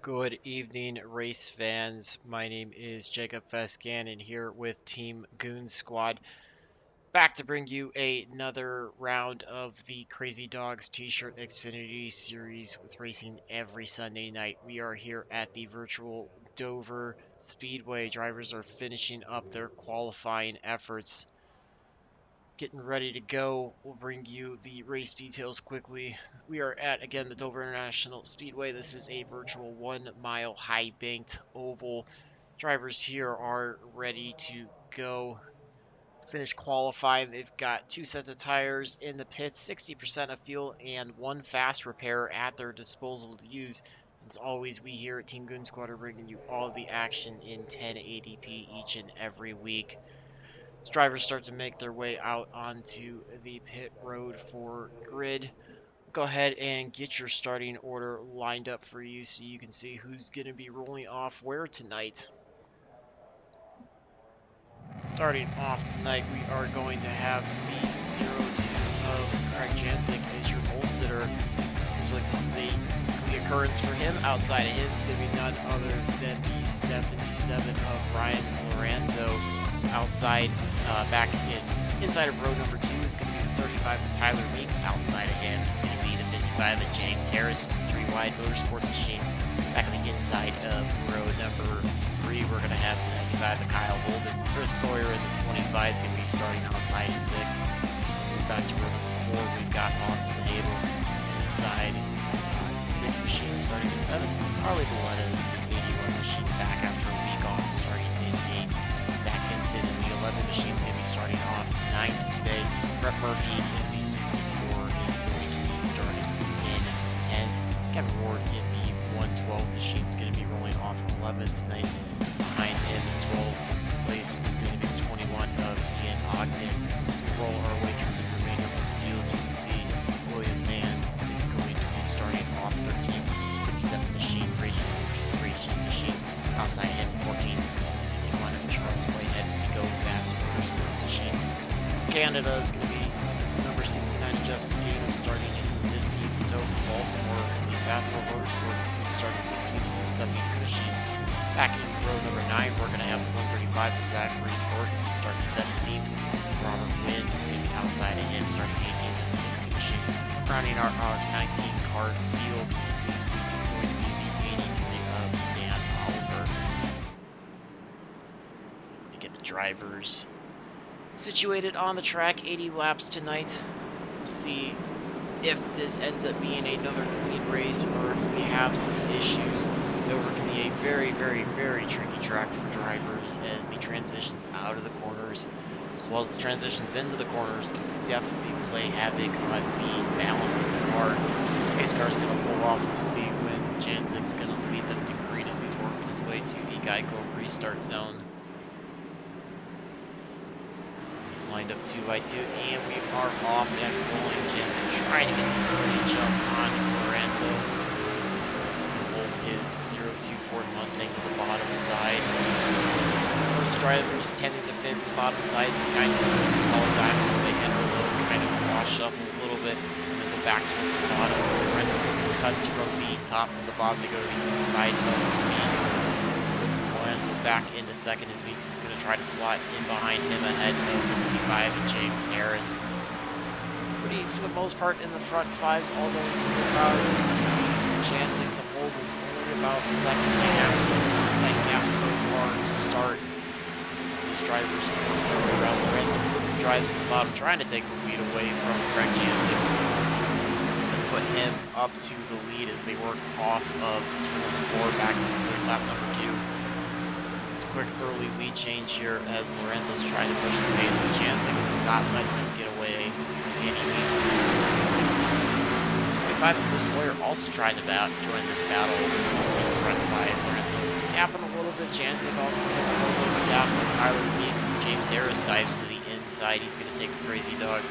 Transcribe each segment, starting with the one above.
Good evening, race fans. My name is Jacob Fescan, here with Team Goon Squad, back to bring you another round of the Crazy Dogs T-shirt Xfinity Series with racing every Sunday night. We are here at the virtual Dover Speedway. Drivers are finishing up their qualifying efforts, getting ready to go. We'll bring you the race details quickly. We are at, again, the Dover International Speedway. This is a virtual 1 mile high banked oval. Drivers here are ready to go. Finish qualifying. They've got 2 sets of tires in the pits, 60% of fuel, and one fast repair at their disposal to use. As always, we here at Team Goon Squad are bringing you all of the action in 1080p each and every week. As drivers start to make their way out onto the pit road for grid, go ahead and get your starting order lined up for you so you can see who's going to be rolling off where tonight. Starting off tonight, we are going to have the 0-2 of Craig Jantic as your pole sitter. Seems like this is a reoccurrence for him. Outside of him, it's going to be none other than the 77 of Ryan Lorenzo. Outside, back inside of row number 2 is going to be the 35 of Tyler Meeks. Outside of him is going to be the 55 of James Harris with the 3-wide motorsports machine. Back on the inside of row number 3, we're going to have the 95 of Kyle Holden. Chris Sawyer in the 25 is going to be starting outside in 6th. Back to row number 4, we've got Austin Abel inside 6th machine starting in 7th. Harley Valletta is the 81 machine back after a week off starting in 8th. Zach Henson in the 11 machine is going to be starting off 9th today. Brett Murphy in the 64 is going to be starting in 10th. Kevin Ward in the 112 machine is going to be rolling off 11th tonight. Behind him in 12th place is going to be the 21 of Ian Ogden. As we roll our way through the remainder of the field, you can see William Mann is going to be starting off 13th. 57 machine, racing machine. Outside him, 14th is the 51 of Charles Whitehead. Go Fast Motorsports machine. Canada is going to be number 69 of Justin Gaynham starting in 15th. Tow from Baltimore. And the Fat Four Motorsports is going to be starting 16th and 73 machine. Back in row number 9, we're going to have the 135 of Zachary Thornton starting 17th. Robert Wynn is going to be outside of him starting 18th and 16th machine. Rounding our 19 car field this week is going to be the 80 coming of Dan Oliver. You get the drivers situated on the track, 80 laps tonight. We'll see if this ends up being another clean race or if we have some issues. Dover can be a very, very, very tricky track for drivers as the transitions out of the corners as well as the transitions into the corners can definitely play havoc on the balance of the car. Pace car's going to pull off. We'll see when Janzik's going to lead them to green as he's working his way to the Geico restart zone. He's lined up 2 by 2, and we are off and rolling. Janzik trying to get the early jump on Lorenzo. He's going to hold his 02 Ford Mustang to the bottom side. Most drivers tending to favor the bottom side, kind of all the time when they enter low, kind of wash up a little bit, and then go back towards the bottom. Lorenzo cuts from the top to the bottom to go to the inside of Meeks. Lorenzo back into second as Meeks is going to try to slot in behind him ahead of 55 and James Harris. Pretty, for the most part, in the front fives, all going single power. You can see from Janzik to Holden's only about second and a half, so tight gap so far to start. These drivers around Lorenzo drives to the bottom, trying to take the lead away from Craig Janzik. It's going to put him up to the lead as they work off of turn number 4 back to the lap number 2. It's a quick early lead change here as Lorenzo's trying to push the pace, but Janzik is not letting him get away any means. 25 of Chris Sawyer also trying to join this battle in front by Lorenzo. Gapping a little bit, Janzik also getting a little bit down from Tyler Meeks as James Harris dives to the inside. He's going to take the Crazy Dogs.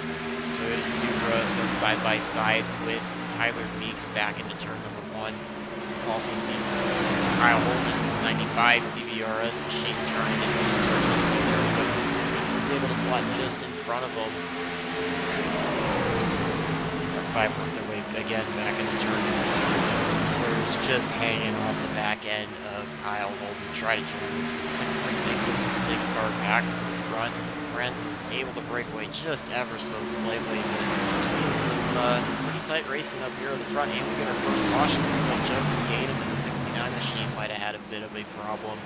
Toyota Supra goes side by side with Tyler Meeks back into turn number 1. Also see Kyle Holden, 95 TVRS machine turning into the circles there, but Meeks is able to slot just in front of him. Front 5 work their way again back into turn. Sawyer's just hanging off the back end of Kyle Holden. Try to join this. I think this is 6 car back from the front. Lorenzo's able to break away just ever so slightly, but we're seeing some pretty tight racing up here in the front, and we get our first caution. Looks like Justin Gaynham in the 69 machine might have had a bit of a problem.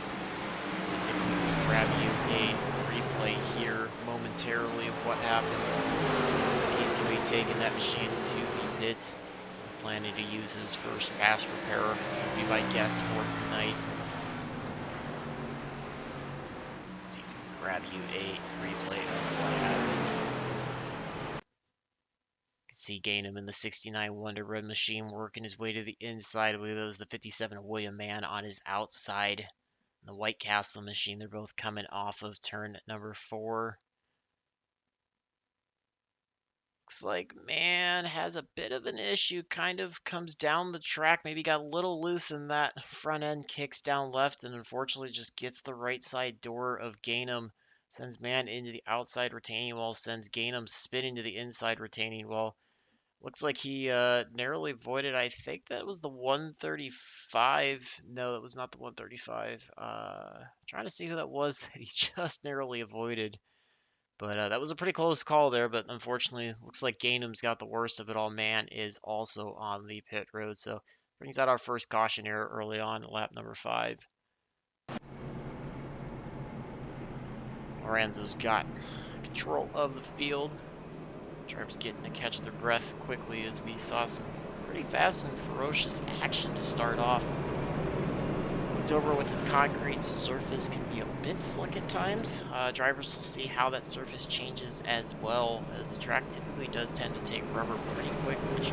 Let's see if we can grab you a replay here momentarily of what happened. So he's going to be taking that machine to the pits, planning to use his first fast repair, would be my guess for tonight. See if we can grab you a replay of what happened. You can see Gaynham in the 69 Wonder Red machine working his way to the inside. I believe that was the 57 of William Mann on his outside. The White Castle machine, they're both coming off of turn number 4. Looks like man has a bit of an issue, kind of comes down the track, maybe got a little loose in that front end, kicks down left, and unfortunately just gets the right side door of Gainham. Sends man into the outside retaining wall, sends Gainham spinning to the inside retaining wall. Looks like he narrowly avoided, I think that was the 135. No, it was not the 135. Trying to see who that was that he just narrowly avoided. But that was a pretty close call there, but unfortunately, looks like Gainham's got the worst of it all. Man is also on the pit road, so brings out our first caution error early on, lap number 5. Lorenzo's got control of the field. Drivers getting to catch their breath quickly as we saw some pretty fast and ferocious action to start off. Dover with its concrete surface can be a bit slick at times. Drivers will see how that surface changes as well, as the track typically does tend to take rubber pretty quick, which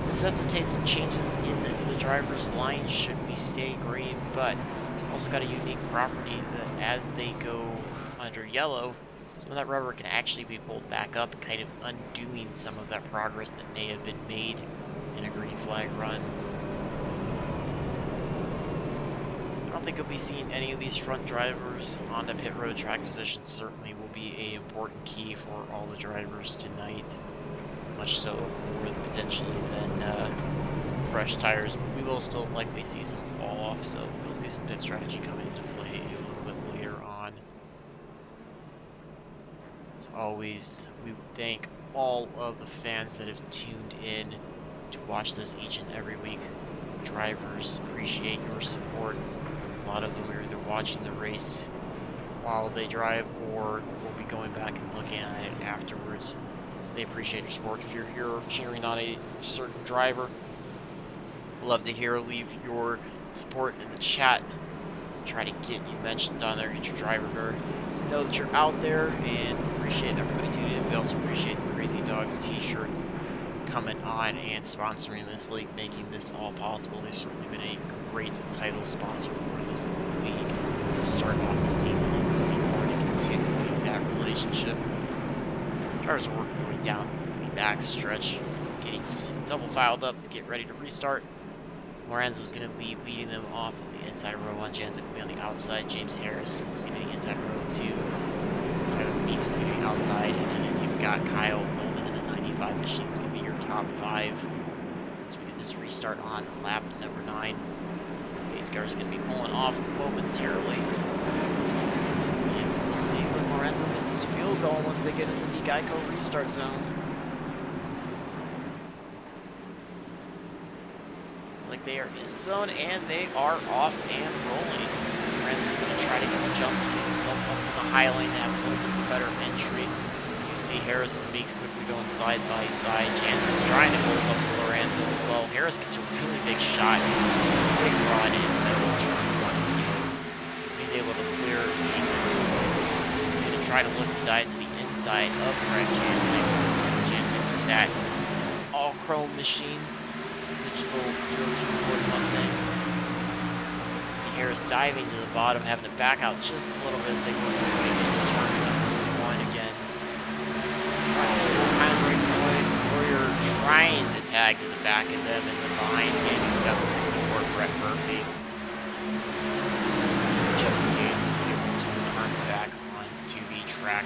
necessitates some changes in the driver's line should we stay green, but it's also got a unique property that as they go under yellow, some of that rubber can actually be pulled back up, kind of undoing some of that progress that may have been made in a green flag run. I don't think you'll be seeing any of these front drivers on the pit road. Track position certainly will be an important key for all the drivers tonight, much so more potentially than fresh tires. But we will still likely see some fall off, so we'll see some pit strategy come into play a little bit later on. As always, we thank all of the fans that have tuned in to watch this each and every week. Drivers, appreciate your support. A lot of them are either watching the race while they drive or will be going back and looking at it afterwards. So they appreciate your support. If you're here cheering on a certain driver, love to hear. Leave your support in the chat. Try to get you mentioned on there, get your driver heard. Know that you're out there, and appreciate everybody tuning in. We also appreciate the Crazy Dogs t-shirts coming on and sponsoring this league, making this all possible. They've certainly been a great title sponsor for this league. Starting off the season and looking forward to continuing that relationship. Drivers are working their way down the back stretch, getting double filed up to get ready to restart. Lorenzo's going to be leading them off on the inside of row 1. Jansen will be on the outside. James Harris is going to be inside row 2. Tyler Meeks is going to be outside. And then you've got Kyle Holden in the 95 machine. It's going to be your top 5. So we get this restart on lap number 9. Pace car is going to be pulling off momentarily. And we'll see when Lorenzo gets his fuel going once they get into the Geico restart zone. Like they are in zone and they are off and rolling. Lorenzo's going to try to jump himself up to the high lane to have a little bit better entry. You see Harris and Meeks quickly going side by side. Jansen's trying to close up to Lorenzo as well. Harris gets a really big shot, big run in the middle of turn 1. He's able to clear Meeks. He's going to try to look to dive to the inside of Brett Jansen. Jansen with that all chrome machine. Digital 02 Ford Mustang. See Harris diving to the bottom, having to back out just a little bit as they work their way into turn number 1 again. Trying to kind of break away. Sawyer trying to tag to the back of them, and then behind him he's got the 64 Brett Murphy. Just in case he's able to return back onto the track.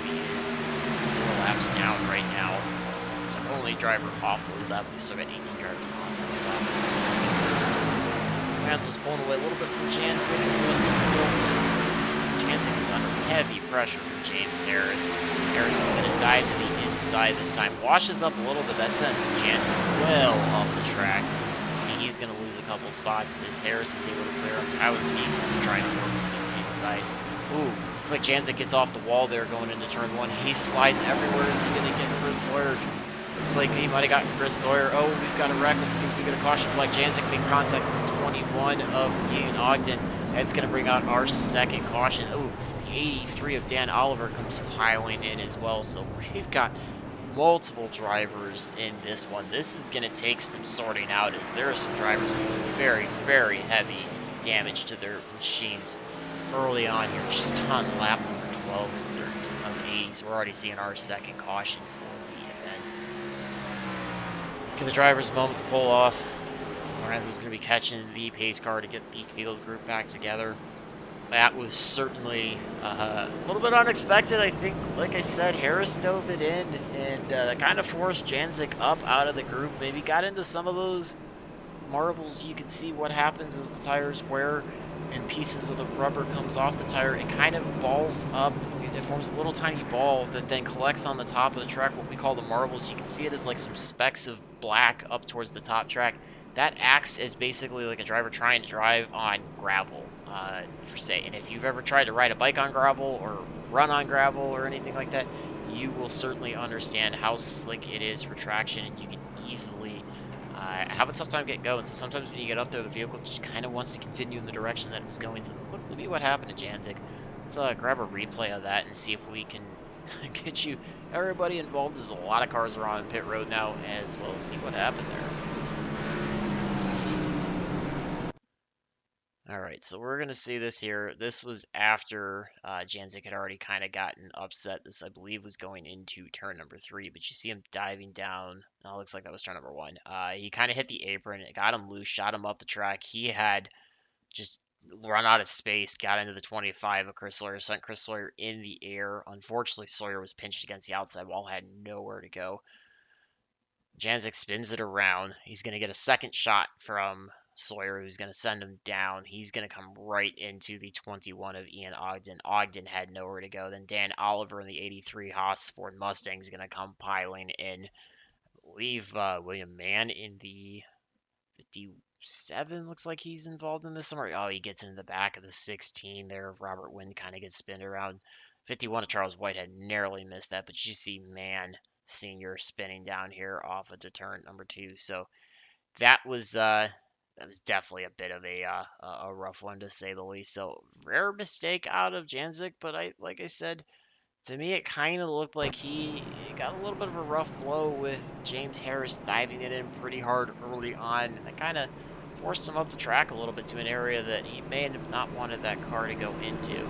He is 4 laps down right now. Only driver off the lead lap. We still got 18 drivers on the lead lap. Lorenzo's pulling away a little bit from Jansen. Jansen is under heavy pressure from James Harris. Harris is going to dive to the inside this time. Washes up a little bit. That sends Jansen well off the track. So see, he's going to lose a couple spots as Harris is able to clear up. Tyler Meeks is trying to work to the inside. Ooh, looks like Jansen gets off the wall there going into turn 1. He's sliding everywhere. Is he going to get Chris Sawyer? Looks like he might have gotten Chris Sawyer. Oh, we've got a wreck. Let's see if we get a caution flag. Jansen makes contact with 21 of Ian Ogden. That's going to bring out our second caution. Oh, 83 of Dan Oliver comes piling in as well. So we've got multiple drivers in this one. This is going to take some sorting out as there are some drivers with some very, very heavy damage to their machines early on here. Just on lap number 12 of 80. So we're already seeing our second caution for Give the drivers a moment to pull off. Lorenzo's going to be catching the pace car to get the field group back together. That was certainly a little bit unexpected. I think, like I said, Harris dove it in and that kind of forced Janzik up out of the group. Maybe got into some of those marbles. You can see what happens as the tires wear and pieces of the rubber comes off the tire. It kind of balls up. It forms a little tiny ball that then collects on the top of the track, what we call the marbles. You can see it as like some specks of black up towards the top track. That acts as basically like a driver trying to drive on gravel, per se. And if you've ever tried to ride a bike on gravel or run on gravel or anything like that, you will certainly understand how slick it is for traction, and you can easily have a tough time getting going. So sometimes when you get up there, the vehicle just kind of wants to continue in the direction that it was going. So look at what happened to Janzik. Let's grab a replay of that and see if we can get you everybody involved. There's a lot of cars are on pit road now as well. See what happened there. All right, so we're going to see this here. This was after Janzik had already kind of gotten upset. This, I believe, was going into turn number 3, but you see him diving down. Oh, looks like that was turn number 1. He kind of hit the apron. It got him loose, shot him up the track. He had just run out of space, got into the 25 of Chris Sawyer, sent Chris Sawyer in the air. Unfortunately, Sawyer was pinched against the outside wall, had nowhere to go. Janzik spins it around. He's going to get a second shot from Sawyer, who's going to send him down. He's going to come right into the 21 of Ian Ogden. Ogden had nowhere to go. Then Dan Oliver in the 83 Haas Ford Mustang is going to come piling in. I believe William Mann in the 57 looks like he's involved in this somewhere. Oh, he gets into the back of the 16 there. Robert Wynn kind of gets spinned around. 51 of Charles Whitehead narrowly missed that, but you see Mann Senior spinning down here off of turn number 2. So that was definitely a bit of a rough one, to say the least. So rare mistake out of Janzik, but like I said, to me it kind of looked like he got a little bit of a rough blow with James Harris diving it in pretty hard early on, and that kind of forced him up the track a little bit to an area that he may have not wanted that car to go into.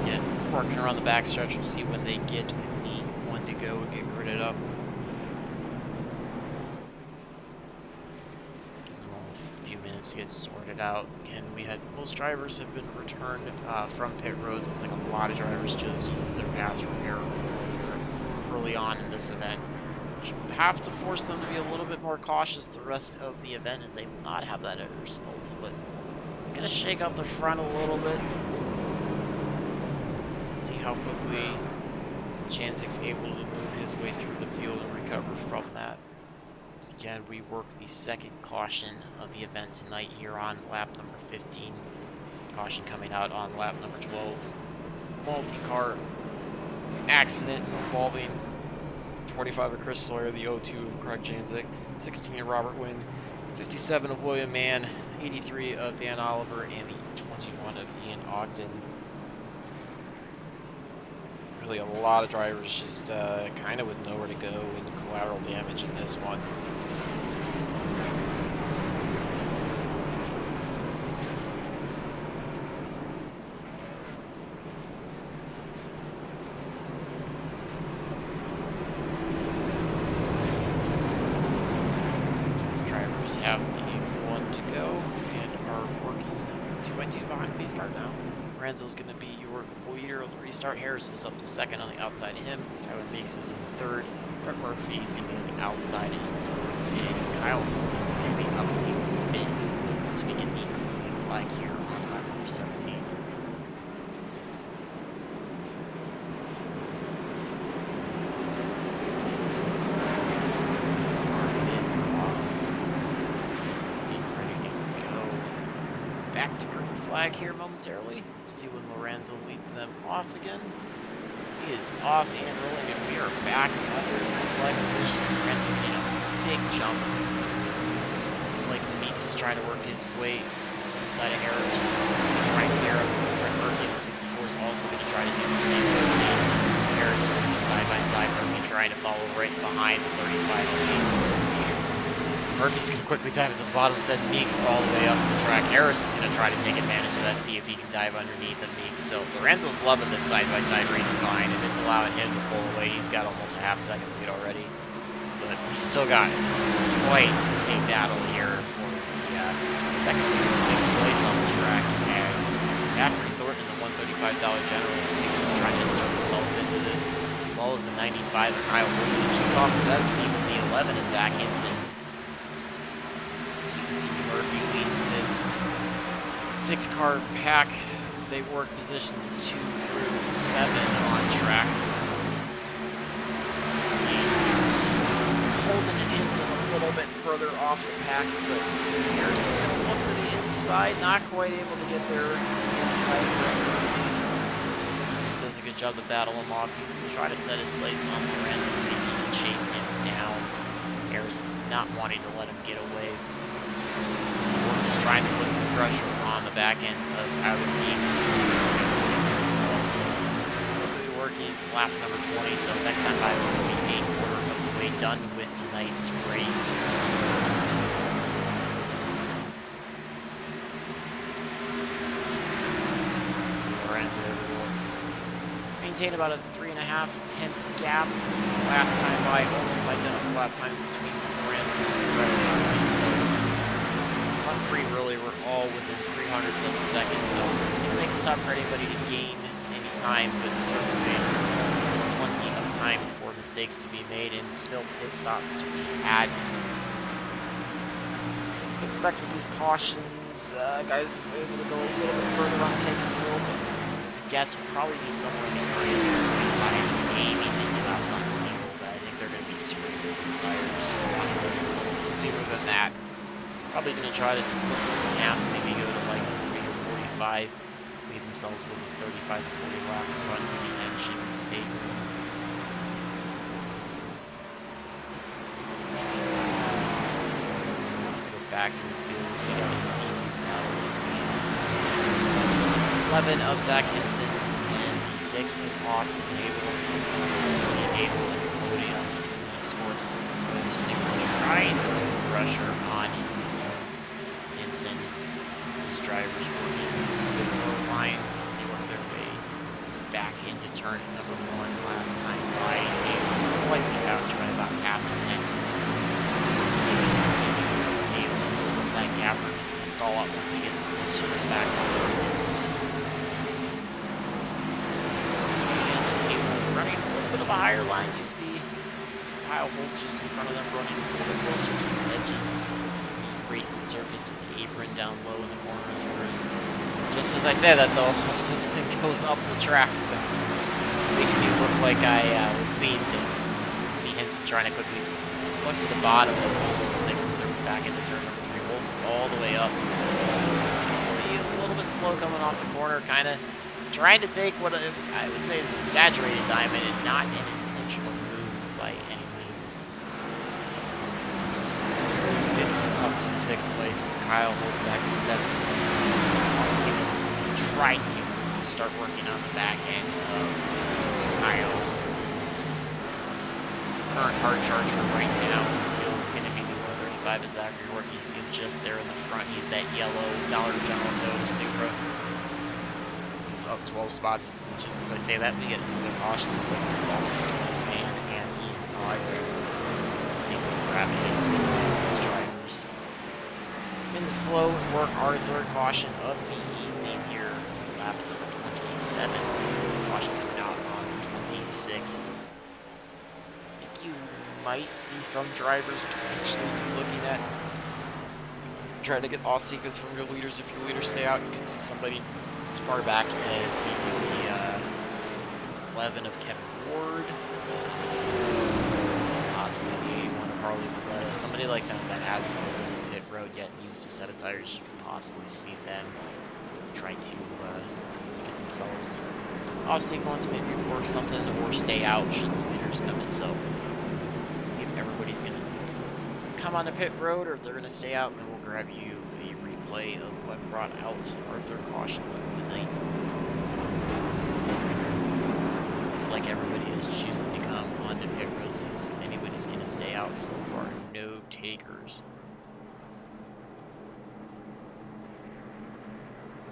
Again, working around the backstretch. We'll see when they get the one to go and get gridded up. Give them a few minutes to get sorted out. Again, most drivers have been returned from pit road. Looks like a lot of drivers chose to use their pass repair early on in this event. Which have to force them to be a little bit more cautious the rest of the event, as they will not have that at their disposal. But it's going to shake up the front a little bit. See how quickly Janzik's able to move his way through the field and recover from that. So again, we work the second caution of the event tonight here on lap number 15. Caution coming out on lap number 12. Multi-car accident involving 25 of Chris Sawyer, the 02 of Craig Janzik, 16 of Robert Wynn, 57 of William Mann, 83 of Dan Oliver, and the 21 of Ian Ogden. Really a lot of drivers just kind of with nowhere to go and collateral damage in this one. Drivers have the one to go and are working 2-2 behind the pace car now. Renzo's going to be your leader of the restart. Harris is up to second on the outside of him. Tyler Meeks is in third. Brett Murphy is going to be on the outside in fourth. And Kyle is going to be up to fifth once we get the green flag here on lap number 17. This car is off. Being ready to go back to green flag here momentarily. See when Lorenzo leads them off again. He is off and rolling, and we are back under the flag position. Lorenzo getting a big jump. Looks like Meeks is trying to work his way inside of Harris. He's going to try and clear up. Brett Murphy in the 64 is also going to try to do the same thing. Harris working side by side. Murphy trying to follow right behind the 35 Meeks. Murphy's going to quickly dive into the bottom, send Meeks all the way up to the track. Harris is going to try to take advantage of that, see if he can dive underneath of Meeks. So Lorenzo's loving this side-by-side racing behind him. It's allowing him to pull away. He's got almost a half-second lead already. But we still got quite a battle here for the second through sixth place on the track, as Zachary Thornton in the $135 General Super is trying to insert himself into this, as well as the 95 and Kyle Woodley. Just off of that was even the 11 of Zach Hinson. Murphy leads this 6-car pack as they work positions 2 through 7 on track. Let's see, Holden and Hinson a little bit further off the pack, but Harris is going to look to the inside, not quite able to get there to the inside. He does a good job to battle him off. He's going to try to set his sights on Lorenzo, see if he can chase him down. Harris is not wanting to let him get away. We're just trying to put some pressure on the back end of Tyler Meeks as well. So hopefully working lap number 20. So next time by will be a quarter of the way done with tonight's race. Let's see, Lorenzo will maintain about a 3.5-tenth gap. Last time by, almost identical lap time between Lorenzo and so front three really were all within 300ths of a second, so it's going to make it tough for anybody to gain any time, but certainly there's plenty of time for mistakes to be made and still pit stops to be had. Expect with these cautions, guys will be able to go a little bit further on taking fuel, but I guess will probably be somewhere in the area of 35, maybe 50 laps on the fuel, but I think they're going to be screwed with the tires a little sooner than that. Probably going to try to split this in half, maybe go to like 40 or 45, leave themselves with a 35 to 40 lap run to the engine stable. Go back in the field as we got a decent battle between 11 of Zach Hinson and the 6 of Austin Abel. See Abel in the podium. He scores Toyota Supra, trying to put some pressure on Hinson. His drivers working similar lines as they work their way back into turn number 1 last time by. Abel slightly faster by about half a tenth. See this continue. Abel goes up that gap, or he's going to stall up once he gets closer to the back of Hinson. Running a little bit of a higher line, you see Kyle Holt just in front of them, running a little bit closer to the edge of the racing surface and the apron down low in the corners, whereas just as I say that though, it goes up the track, so making me look like I was seeing things. See Hinson trying to quickly look to the bottom of they're back into turn number 3, Holt all the way up, so it's a little bit slow coming off the corner, kind of trying to take what I would say is an exaggerated diamond and not an intentional move by any means. So Vincent up to 6th place, with Kyle Holt back to 7th. Also, he was trying to start working on the back end of Kyle. Current hard charger right now is going to be the 135 of Zachary Horton. You see him just there in the front. He's that yellow Dollar General Toyota Supra. Up 12 spots. Just as I say that, we get another caution. Looks like the ball's man and he nods. See them grabbing it. These drivers in the slow work our 3rd caution of the evening here. Lap 27. Caution coming out on 26. I think you might see some drivers potentially looking at trying to get off sequence from your leaders. If your leaders stay out, you can see somebody as far back as maybe the 11 of Kevin Ward. It's possibly the 81 of Harley Beretta. Somebody like that that hasn't visited the pit road yet and used a set of tires, you can possibly see them try to get themselves off sequence, maybe work something, or stay out should the leaders come in. So we'll see if everybody's going to come on the pit road or if they're going to stay out, and then we'll grab you a replay of what brought out our 3rd caution for the night. Looks like everybody is choosing to come on the pit road, so anybody's going to stay out so far. No takers.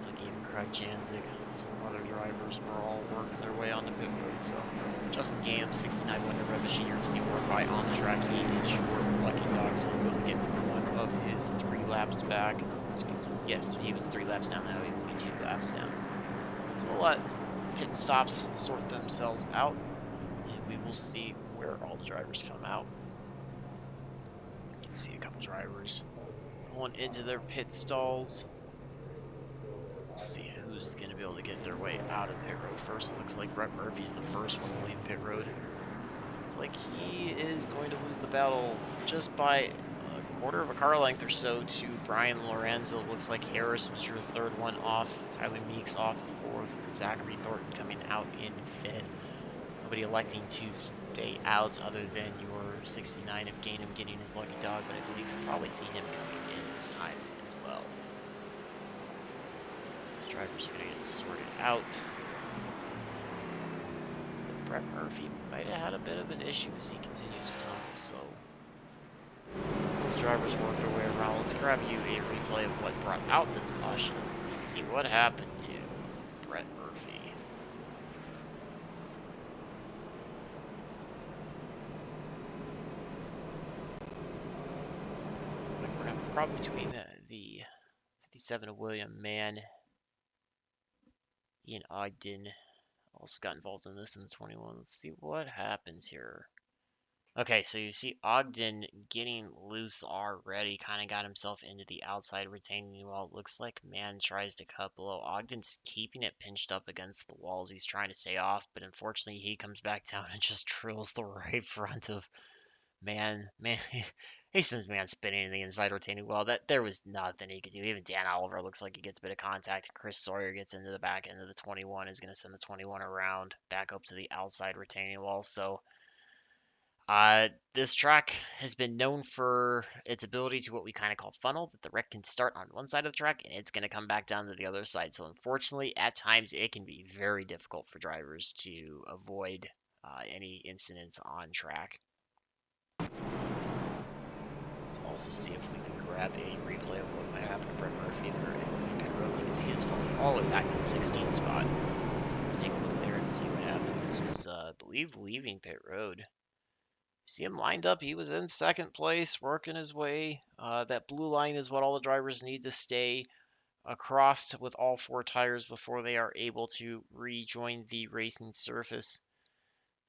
Looks like even Craig Janzik and some other drivers were all working their way on the pit road. So Justin Gaines, 69 Wonder Red machine here to see work by on the track. He is your lucky dog, so he'll get one of his 3 laps back. Excuse me. Yes, he was 3 laps down now. He will be 2 laps down. So we'll let pit stops sort themselves out, and we will see where all the drivers come out. You can see a couple drivers pulling into their pit stalls. We'll see who's going to be able to get their way out of pit road first. Looks like Brett Murphy's the first one to leave pit road. Looks like he is going to lose the battle just by a quarter of a car length or so to Brian Lorenzo. Looks like Harris was your 3rd one off. Tyler Meeks off 4th. Zachary Thornton coming out in 5th. Nobody electing to stay out other than your 69 of Gainham getting his lucky dog, but I believe you'll probably see him coming in this time as well. The drivers are going to get sorted out. So Brett Murphy might have had a bit of an issue as he continues to tumble, so the drivers work their way around. Let's grab you a replay of what brought out this caution. Let's see what happened to Brett Murphy. Looks like we're going to have a problem between the 57 of William Mann. Ian Ogden also got involved in this in the 21. Let's see what happens here. Okay, so you see Ogden getting loose already, kind of got himself into the outside retaining wall. Looks like Mann tries to cut below. Ogden's keeping it pinched up against the walls. He's trying to stay off, but unfortunately he comes back down and just drills the right front of Mann. He sends Mann spinning in the inside retaining wall. There was nothing he could do. Even Dan Oliver looks like he gets a bit of contact. Chris Sawyer gets into the back end of the 21, is going to send the 21 around back up to the outside retaining wall. So this track has been known for its ability to what we kind of call funnel, that the wreck can start on one side of the track and it's going to come back down to the other side. So unfortunately, at times it can be very difficult for drivers to avoid any incidents on track. Let's also see if we can grab a replay of what might happen to Brett Murphy there exiting pit road. You can see his falling all the way back to the 16th spot. Let's take a look there and see what happened. This was, I believe, leaving pit road. See him lined up. He was in 2nd place, working his way. That blue line is what all the drivers need to stay across with all 4 tires before they are able to rejoin the racing surface.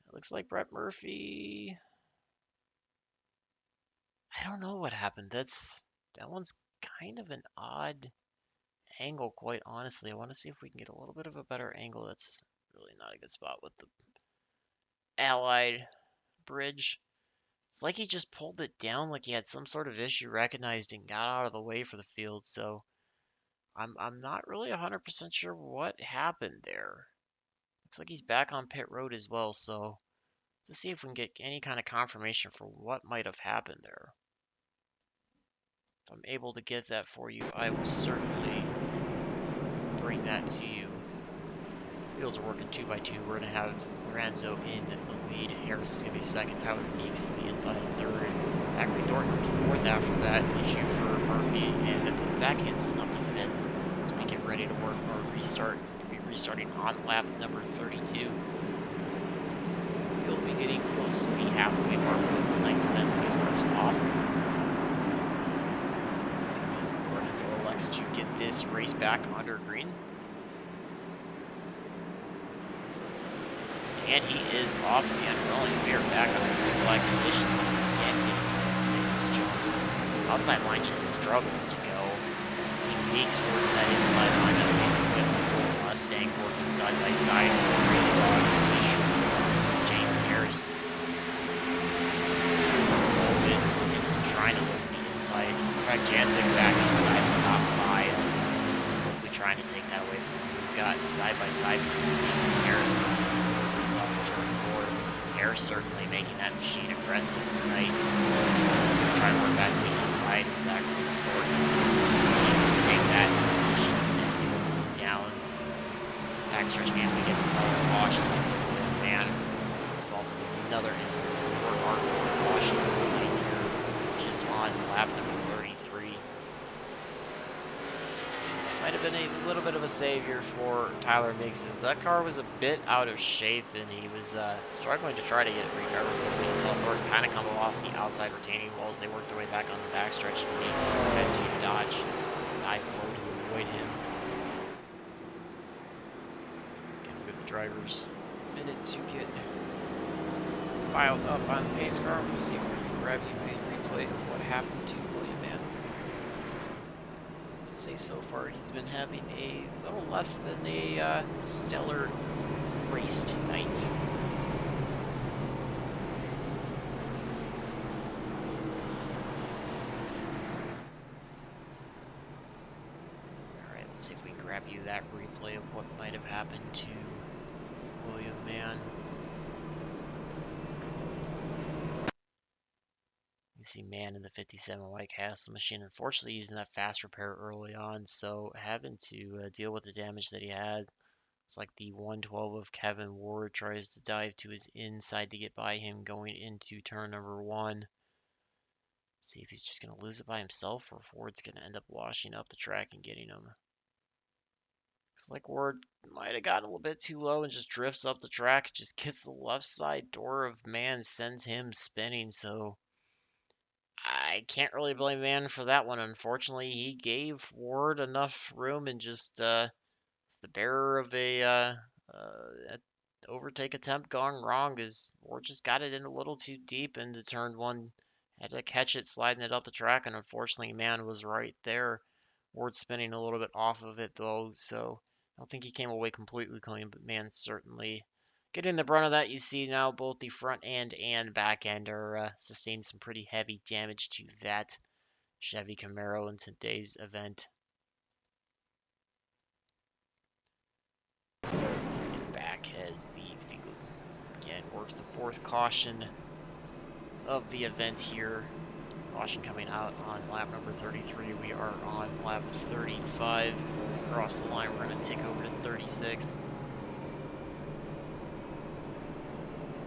It looks like Brett Murphy... I don't know what happened. That one's kind of an odd angle, quite honestly. I want to see if we can get a little bit of a better angle. That's really not a good spot with the Allied bridge. It's like he just pulled it down like he had some sort of issue, recognized and got out of the way for the field. So I'm not really 100% sure what happened there. Looks like he's back on pit road as well. So to see if we can get any kind of confirmation for what might have happened there. If I'm able to get that for you, I will certainly bring that to you. Fields are working 2 by 2. We're going to have Lorenzo in the lead. Harris is going to be 2nd. Tyler Meeks in the inside in 3rd. Zachary Thornton up to 4th after that issue for Murphy. And then Zach Hinson up to 5th as we get ready to work our restart. We'll be restarting on lap number 32. We'll be getting close to the halfway mark of tonight's event. Pace cars off. Let's see if Lorenzo elects to get this race back under green. And he is off and rolling. We are back under green flag conditions. Again, getting those famous jumps. Outside line just struggles to go. See Meeks working that inside line of basically a full Mustang working side by side. James Harris. It's trying to lose the inside. Craig Janzik back inside the top 5. It's quickly trying to take that away from him. We've got side by side between Meeks and Harris. Off the turn 4. Harris certainly making that machine aggressive tonight. Let's try to work back to the inside of Zachary Thornton. See if we can take that position and see what we move down. Backstretch man, we get another caution. Looks like a man involved in another instance of work hard for cautions tonight here, just on lap number 33. might have been a little bit of a savior for Tyler Mixes. That car was a bit out of shape, and he was struggling to try to get it recovered. But we saw Thornton kind of come off the outside retaining walls. They worked their way back on the backstretch, and Mix had to dive low to avoid him. Again, give the drivers a minute to get filed up on the pace car. We'll see if we can grab you a replay of what happened to William Mann. I'd say so far he's been having a little less than a stellar race tonight. Alright, let's see if we can grab you that replay of what might have happened to William Mann. You see Mann in the 57 White Castle machine, unfortunately using that fast repair early on, so having to deal with the damage that he had. It's like the 112 of Kevin Ward tries to dive to his inside to get by him going into turn number 1. See if he's just going to lose it by himself, or if Ward's going to end up washing up the track and getting him. Looks like Ward might have gotten a little bit too low and just drifts up the track, just gets the left side door of Mann, sends him spinning, so I can't really blame Mann for that one. Unfortunately, he gave Ward enough room and just the bearer of a overtake attempt gone wrong, as Ward just got it in a little too deep into turn 1. Had to catch it sliding it up the track, and unfortunately Mann was right there. Ward spinning a little bit off of it though, so I don't think he came away completely clean, but Mann certainly getting the brunt of that. You see now both the front end and back end are sustaining some pretty heavy damage to that Chevy Camaro in today's event. And back as the field again works the 4th caution of the event here. Caution coming out on lap number 33. We are on lap 35. As we cross the line, we're going to take over to 36.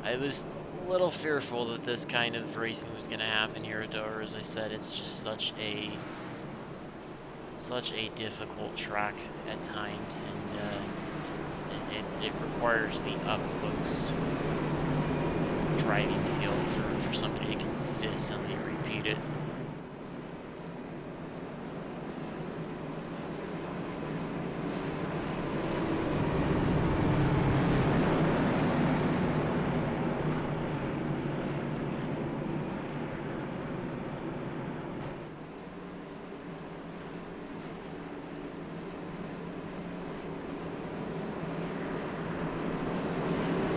I was a little fearful that this kind of racing was going to happen here at Dover. As I said, it's just such a difficult track at times, and it requires the utmost driving skill for somebody to consistently repeat it.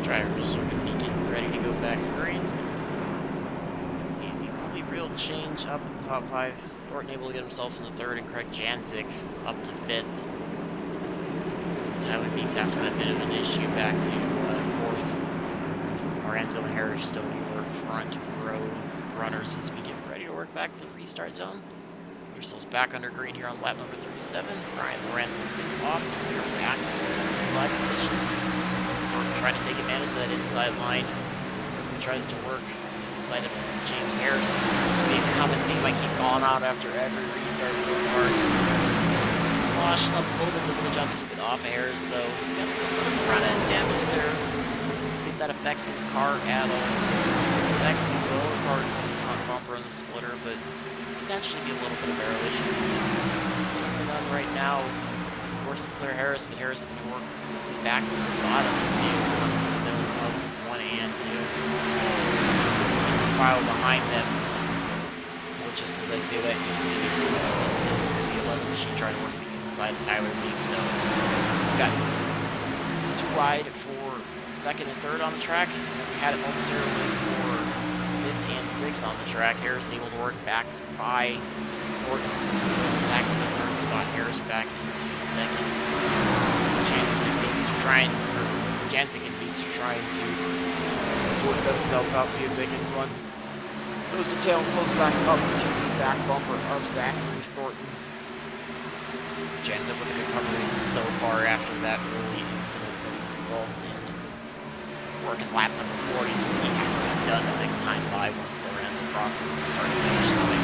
Drivers are going to be getting ready to go back green. Let's see, the only real change up in the top 5. Thornton able to get himself in the 3rd, and Craig Janzik up to 5th. Tyler Meeks, after that bit of an issue, back to 4th. Lorenzo and Harris still your front row runners as we get ready to work back to the restart zone. Get ourselves back under green here on lap number 37. Brian Lorenzo gets off, and we are back in live conditions. Trying to take advantage of that inside line. He tries to work inside of James Harrison. Seems to be a common theme I keep calling out after every restart so far. Washing up a little bit, doesn't jump to keep it off of Harris though. He's got a little bit of front end damage there. We'll see if that affects his car at all. It's affect the lower part of the front bumper and the splitter, but potentially be a little bit of barrel issues. Certainly none right now. Of course, to clear Harris, but Harris can work back to the bottom as being of 1 and 2. The single file behind them. Well, just as I say that, you see the 11 machine trying to work the inside of Tyler Meeks. So we've got 2 wide for 2nd and 3rd on the track. We had it momentarily for 5th and 6th on the track. Harris able to work back by Thornton. Back to the 3rd spot. Harris back into 2nd. Janzik and Meeks are trying to sort themselves out, see if they can run nose to tail and close back up to the back bumper of Zachary Thornton. Janzik with a good recovery so far after that early incident that he was involved in. Working lap number 40, so he can be done the next time by once Lorenzo crosses the start and finish line.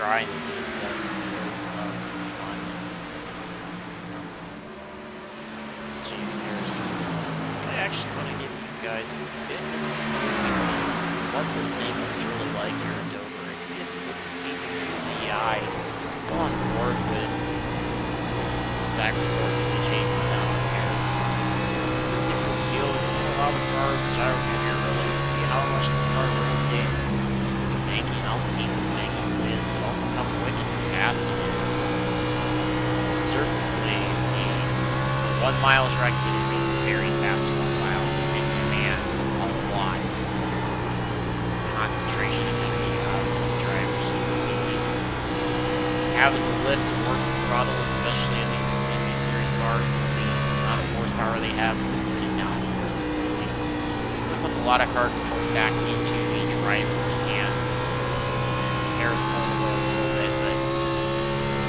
trying to do his best to close up on James Harris. I actually want to give you guys a bit of what this neighborhood's really like here in Dover. And you get to see things in the eye. Go on board with Zachary Dorcas and Chases down on Harris. This is a different feel. This is a lot of cars, gyro here really to see how much this car rotates. Banking, I'll see what banking is, but also how quick and fast it is. Certainly the 1 mile track is a very fast 1 mile. It demands a lot of concentration and thinking out of those drivers. You can see these having the lift to work the throttle, especially in these Speedway series cars, the amount of horsepower they have, put it down force. It puts a lot of car control back into the driver's hands. Harris pulling away a little bit, but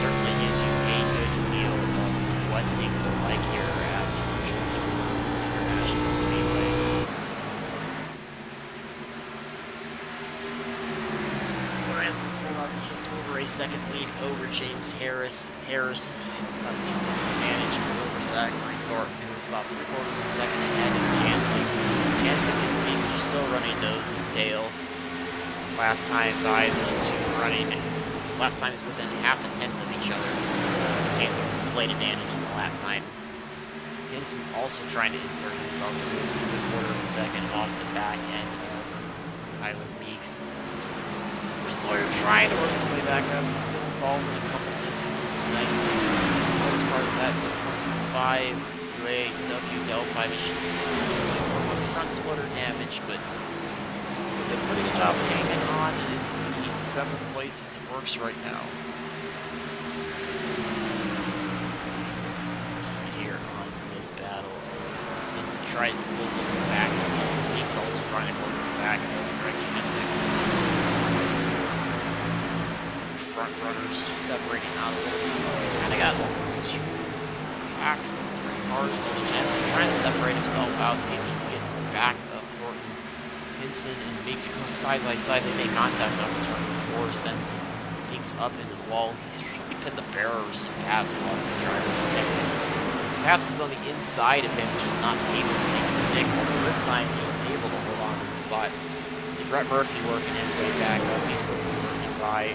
certainly gives you a good feel of what things are like here at International Speedway. Lorenzo's pulled up just over a second lead over James Harris. Harris has about a 2-10 advantage over Zachary Thornton, who was about 3/4 of a second ahead of Jansen. Jansen and Meeks are still running nose to tail. Last time by those two running lap times within half a tenth of each other. Gains a slight advantage in the lap time. Hinson also trying to insert himself in this. He's a 1/4 of a second off the back end of Tyler Meeks. Sawyer trying to work his way back up. He's been involved in a couple incidents tonight. For the most part of that 2.25 UAW Delphi machines front splitter damage, but still did a pretty good job of hanging on in 7th place as it works right now. Here on this battle as Hinson tries to close up the back. He's also trying to close the back of Greg Jansen. Front runners separating out a little bit. So kind of got almost 2 packs of 3 cars. Jansen trying to separate himself out, see if he can get to the back of Thornton. Hinson and Meeks go side by side. They make contact on turn 4, sends Meeks up into the wall. He's really put the barriers in path while the driver's attempting. Passes on the inside of him, just not able to make it stick. Although this time he was able to hold on to the spot. See Brett Murphy working his way back up. He's quickly working by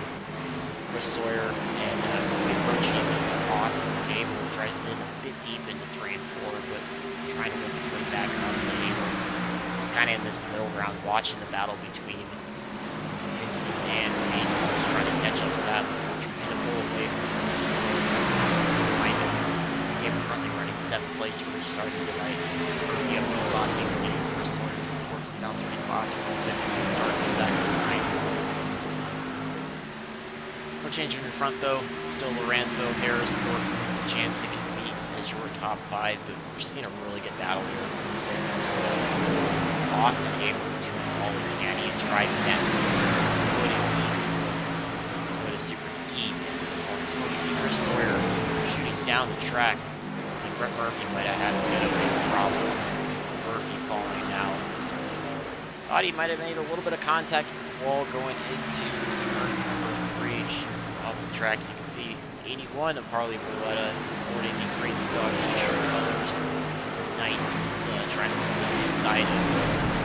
Chris Sawyer and approaching Austin Gable. Tries to hit a bit deep into 3 and 4, but trying to work his way back up to Gable. Kind of in this middle ground, watching the battle between Hinson and Meeks. Trying to catch up to that, trying to pull away from him. Behind him, Gable currently running 7th place for starting tonight. He up 2 spots, he's getting Chris Sawyer's working down 3 spots for the 6th place start. He's back to the 9th. No change in your front though. Still Lorenzo, Harris, Thornton, Jansen, and Meeks as your top 5, but we're seeing a really good battle here for the fifth. Austin Gable's doing all he can. He's driving that putting Meeks was super deep. So you see Chris Sawyer shooting down the track. Looks like Brett Murphy might have had a bit of a problem. Murphy falling now. Thought he might have made a little bit of contact with the wall going into turn number 3. Shows him off the track. You can see 81 of Harley Berletta sporting the Crazy Dog t-shirt colors tonight. He's trying to move to the inside of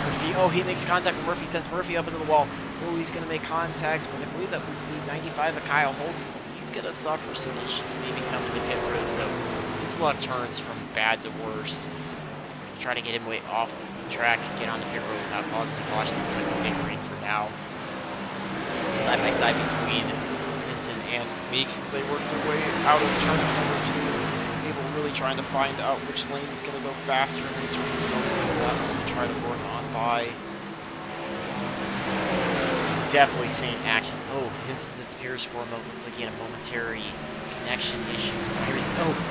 Murphy. Oh, he makes contact with Murphy, sends Murphy up into the wall. Oh, he's going to make contact with, I believe that was the 95 of Kyle Holden, so he's going to suffer some issues, maybe coming to pit road. So this a lot of turns from bad to worse. Try to get him way off the track, get on the pit road without causing the caution. Looks like he's staying green for now. Side by side between Hinson and Meeks as they work their way out of turn number 2. Able really trying to find out which lane is going to go faster and then sort of that one to try to work on by. Definitely seeing action. Oh, Hinson disappears for a moment. Looks like he had a momentary connection issue. Here's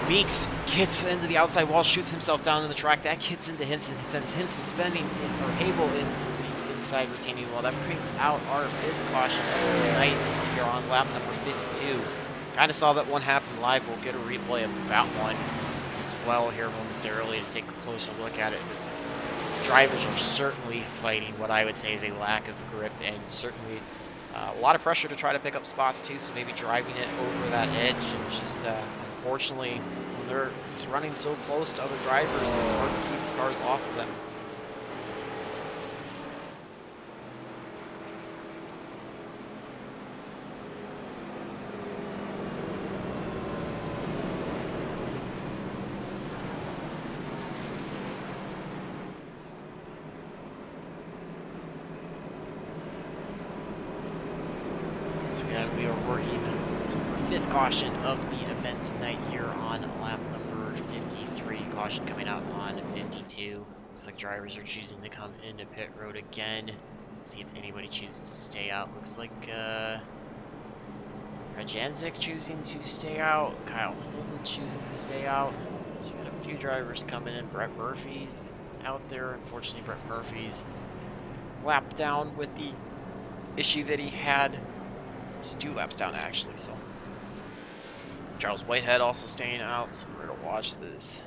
Meeks gets into the outside wall, shoots himself down in the track. That gets into Hinson. It sends Hinson spinning or Abel into the inside retaining wall. That brings out our fifth caution of the night here on lap number 52. Kind of saw that one happen live. We'll get a replay of that one as well here momentarily to take a closer look at it. But drivers are certainly fighting what I would say is a lack of grip, and certainly A lot of pressure to try to pick up spots too, so maybe driving it over that edge, and just unfortunately, when they're running so close to other drivers, it's hard to keep the cars off of them. And we are working the fifth caution of the event tonight here on lap number 53. Caution coming out on 52. Looks like drivers are choosing to come into pit road again. See if anybody chooses to stay out. Looks like Rajanzik choosing to stay out. Kyle Holden choosing to stay out. So you got a few drivers coming in. Brett Murphy's out there. Unfortunately, Brett Murphy's lapped down with the issue that he had. Just 2 laps down, actually, so. Charles Whitehead also staying out, so we're going to watch this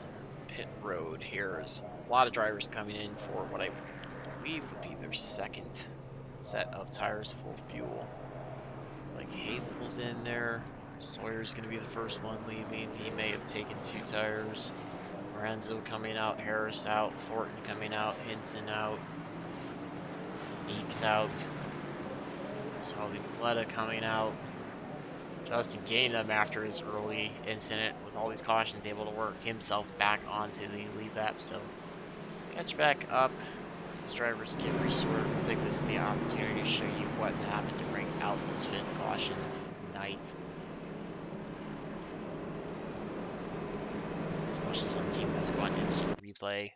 pit road here. There's a lot of drivers coming in for what I believe would be their second set of tires full fuel. Looks like Habel's in there. Sawyer's going to be the first one leaving. He may have taken 2 tires. Lorenzo coming out, Harris out, Thornton coming out, Hinson out, Meeks out. Salvi Valletta coming out. Justin Gainham, after his early incident with all these cautions, able to work himself back onto the lead lap. So catch back up as these drivers get restored. We'll take this as the opportunity to show you what happened to bring out this 5th caution tonight. Let's watch this on Team Squad instant replay.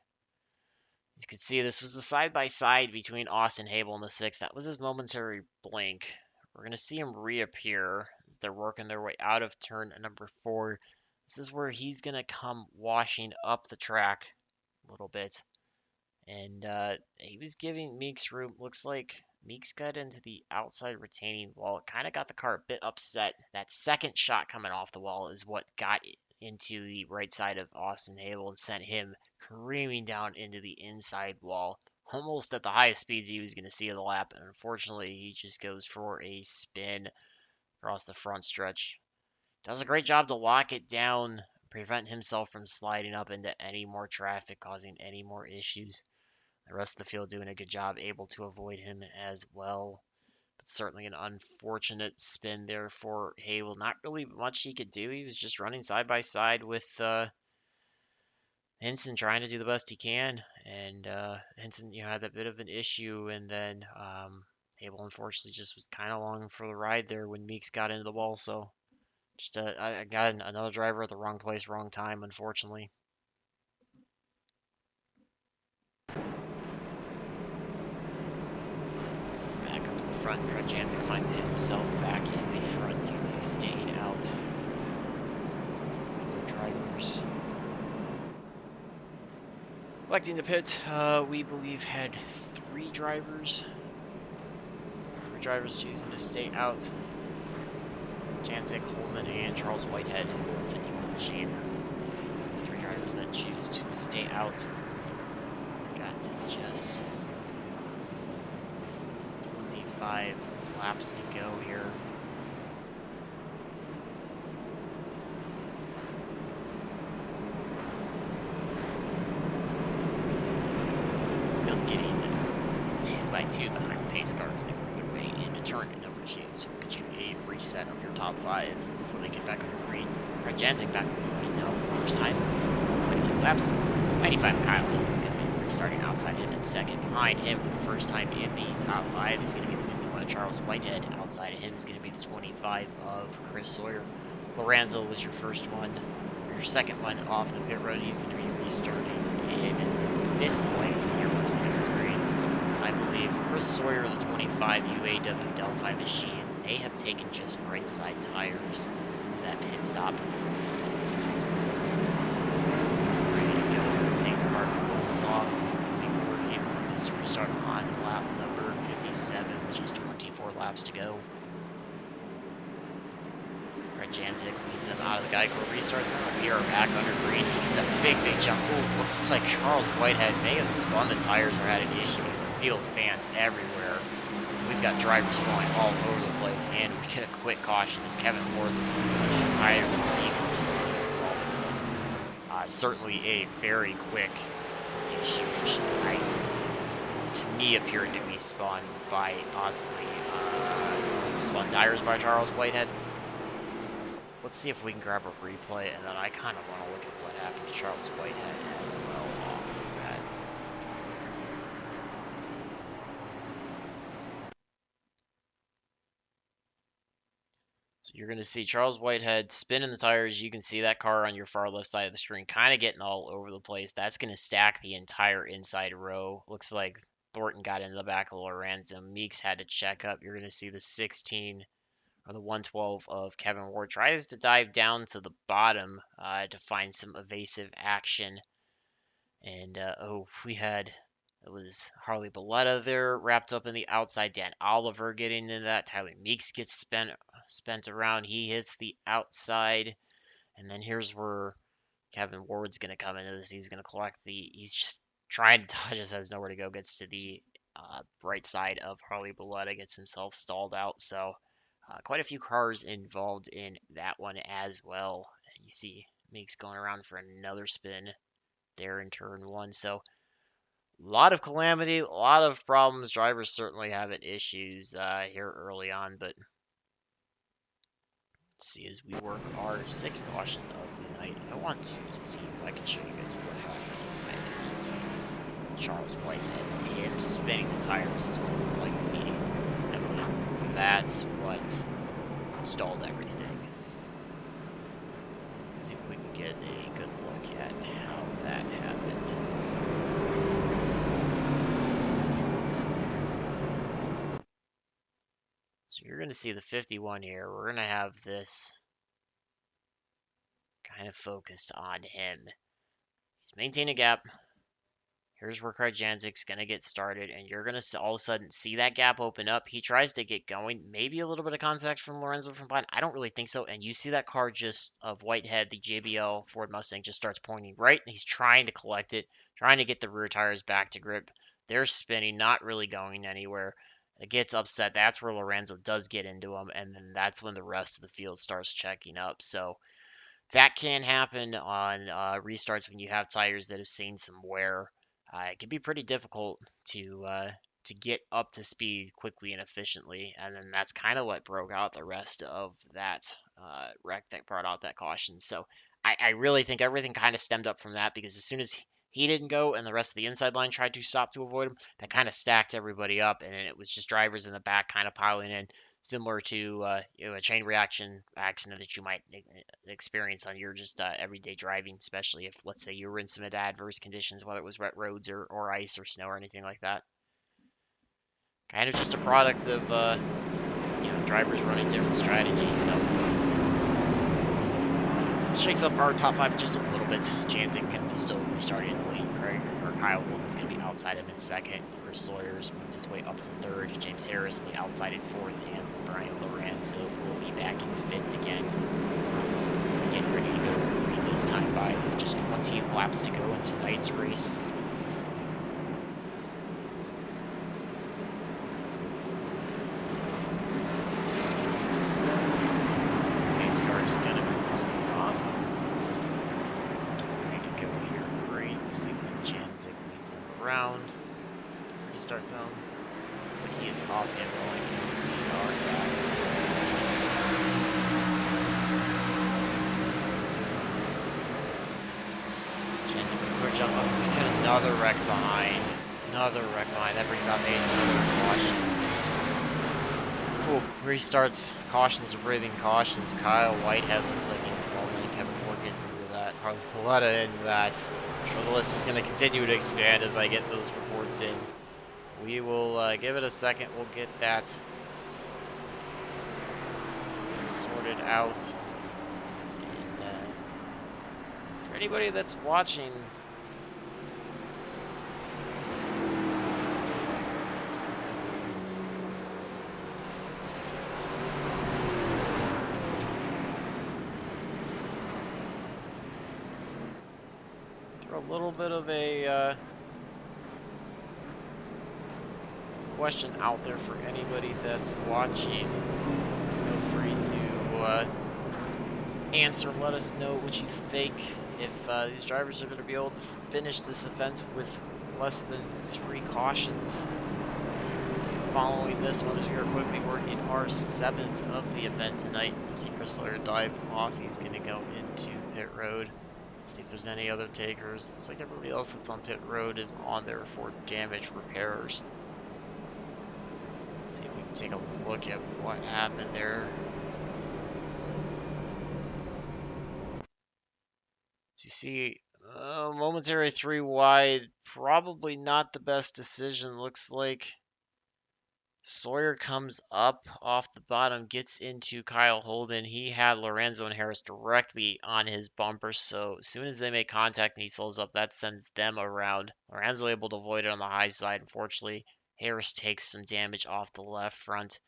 As you can see, this was the side-by-side between Austin Habel and the 6th. That was his momentary blink. We're going to see him reappear as they're working their way out of turn number 4. This is where he's going to come washing up the track a little bit. And he was giving Meeks room. Looks like Meeks got into the outside retaining wall. It kind of got the car a bit upset. That second shot coming off the wall is what got it into the right side of Austin Habel and sent him careening down into the inside wall, almost at the highest speeds he was going to see of the lap. And unfortunately, he just goes for a spin across the front stretch. Does a great job to lock it down, prevent himself from sliding up into any more traffic, causing any more issues. The rest of the field doing a good job, able to avoid him as well. Certainly an unfortunate spin there for Habel. Not really much he could do. He was just running side by side with Hinson, trying to do the best he can. And Hinson, had that bit of an issue. And then Habel, unfortunately, just was kind of along for the ride there when Meeks got into the wall. So just I got another driver at the wrong place, wrong time, unfortunately. Front, Jansen finds himself back in the front due to staying out. The drivers electing to pit, we believe had 3 drivers. 3 drivers choosing to stay out. Jansen, Holman, and Charles Whitehead, 51 machine. 3 drivers that choose to stay out. Got just 5 laps to go here. Field's getting 2 by 2 behind the pace cars. They work their way into turn number 2, so we'll get you a reset of your top 5 before they get back on the green. Rajanzik back to the lead now for the first time. Quite a few laps. 95 Kyle Holden is going to be restarting outside him in second. Behind him for the first time in the top 5 is going to be the 51 of Charles Whitehead. Outside of him is going to be the 25 of Chris Sawyer. Lorenzo was your first one. Your second one off the pit road. He's going to be restarting in 5th place here for 23. I believe Chris Sawyer, the 25 UAW Delphi machine, may have taken just right side tires for that pit stop. Ready to go. Pace car rolls off. We're working on this restart on lap number 57, which is 24 laps to go. Janzik leads them out of the Geico restart zone. We are back under green. He gets a big jump. Ooh, looks like Charles Whitehead may have spun the tires or had an issue with the field fans everywhere. We've got drivers flying all over the place, and we get a quick caution as Kevin Ward looks much tighter than the Meeks. Certainly a very quick issue, which to me appeared to be spun by possibly spun tires by Charles Whitehead. Let's see if we can grab a replay, and then I kind of want to look at what happened to Charles Whitehead as well off of that. So you're going to see Charles Whitehead spinning the tires. You can see that car on your far left side of the screen kind of getting all over the place. That's going to stack the entire inside row. Looks like Thornton got into the back of Lorenzo. Meeks had to check up. You're going to see the 16 or the 112 of Kevin Ward tries to dive down to the bottom to find some evasive action. And it was Harley Belletta there wrapped up in the outside. Dan Oliver getting into that. Tyler Meeks gets spent around. He hits the outside. And then here's where Kevin Ward's going to come into this. He's going to he's just trying to dodge us, has nowhere to go. Gets to the right side of Harley Belletta, gets himself stalled out. So quite a few cars involved in that one as well. And you see Meeks going around for another spin there in turn one. So a lot of calamity, a lot of problems. Drivers certainly having issues here early on, but let's see as we work our sixth caution of the night. I want to see if I can show you guys what happened to Charles Whitehead. Him spinning the tires is what it looked like to me. I believe that's what stalled everything. So let's see if we can get a good look at how that happened. So you're going to see the 51 here. We're going to have this kind of focused on him. He's maintaining a gap. Here's where Krajic's going to get started, and you're going to all of a sudden see that gap open up. He tries to get going. Maybe a little bit of contact from Lorenzo from behind. I don't really think so. And you see that car just of Whitehead, the JBL Ford Mustang, just starts pointing right. And he's trying to collect it, trying to get the rear tires back to grip. They're spinning, not really going anywhere. It gets upset. That's where Lorenzo does get into him, and then that's when the rest of the field starts checking up. So that can happen on restarts when you have tires that have seen some wear. It can be pretty difficult to get up to speed quickly and efficiently, and then that's kind of what broke out the rest of that wreck that brought out that caution. So I really think everything kind of stemmed up from that, because as soon as he didn't go and the rest of the inside line tried to stop to avoid him, that kind of stacked everybody up, and it was just drivers in the back kind of piling in, similar to a chain reaction accident that you might experience on your just everyday driving, especially if, let's say, you were in some adverse conditions, whether it was wet roads or ice or snow or anything like that. Kind of just a product of drivers running different strategies. So shakes up our top five just a little bit. Janzik can still be starting in the lead. Kyle Williams going to be outside him in second. Chris Sawyer's moved his way up to third. James Harris on the outside in fourth. And Brian Lorenzo will be back in fifth again. Getting ready to go green this time by with just 20 laps to go in tonight's race. Pace car's going to be coming off. Ready to go here. Great. We see when Janzik leads them around. Restart zone. Looks like he is off and rolling. We are back. Janzik with a quick jump up. We get another wreck behind. Another wreck behind. That brings out another caution. Cool. Restarts. Cautions, breathing cautions. Kyle Whitehead looks like involvement. Kevin Ward gets into that. Harley Belletta into that. I'm sure the list is going to continue to expand as I get those reports in. We will give it a second. We'll get that sorted out. And, for anybody that's watching, a little bit of a question out there for anybody that's watching. Feel free to answer. Let us know what you think. If these drivers are going to be able to finish this event with less than 3 cautions. Following this one, as we are quickly working our 7th of the event tonight. You see Chris Laird dive off. He's going to go into pit road. See if there's any other takers. Looks like everybody else that's on pit road is on there for damage repairs. Let's see if we can take a look at what happened there. So you see, momentary 3 wide, probably not the best decision. Looks like Sawyer comes up off the bottom, gets into Kyle Holden. He had Lorenzo and Harris directly on his bumper, so as soon as they make contact and he slows up, that sends them around. Lorenzo able to avoid it on the high side. Unfortunately, Harris takes some damage off the left front.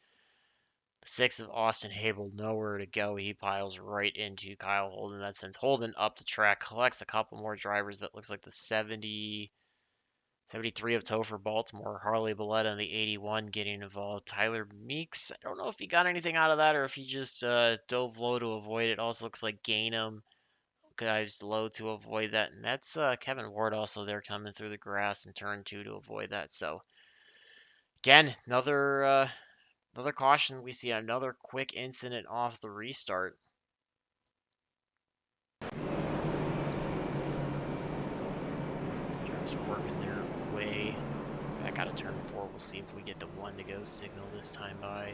6 of Austin Hable, nowhere to go. He piles right into Kyle Holden. That sends Holden up the track, collects a couple more drivers. That looks like the 73 of Topher Baltimore, Harley Belletta, and the 81 getting involved. Tyler Meeks, I don't know if he got anything out of that or if he just dove low to avoid it. Also looks like Gainham dives low to avoid that. And that's Kevin Ward also there coming through the grass in turn 2 to avoid that. So, again, another caution. We see another quick incident off the restart. Drivers are working their way back out of turn 4. We'll see if we get the 1 to go signal this time by.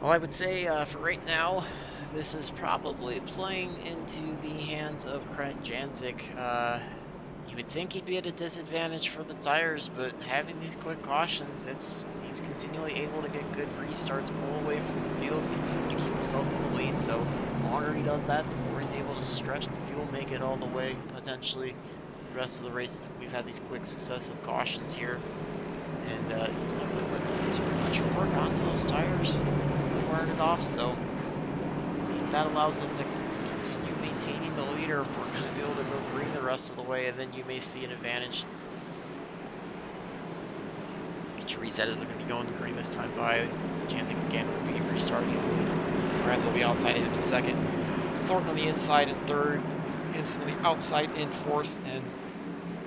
Well, I would say for right now, this is probably playing into the hands of Craig Janzik. You would think he'd be at a disadvantage for the tires, but having these quick cautions, he's continually able to get good restarts, pull away from the field, continue to keep himself in the lead. So the longer he does that, the more he's able to stretch the fuel, make it all the way, potentially the rest of the race. We've had these quick successive cautions here, and he's not really putting too much work onto those tires. Wearing it off, so see if that allows him to continue maintaining the leader if we're going to be able to go green the rest of the way, and then you may see an advantage. Get your reset as they're going to be going to green this time by. Janzik again will be restarting. Lorenzo will be outside him in 2nd. Thornton on the inside in 3rd. Hinson on the outside in 4th, and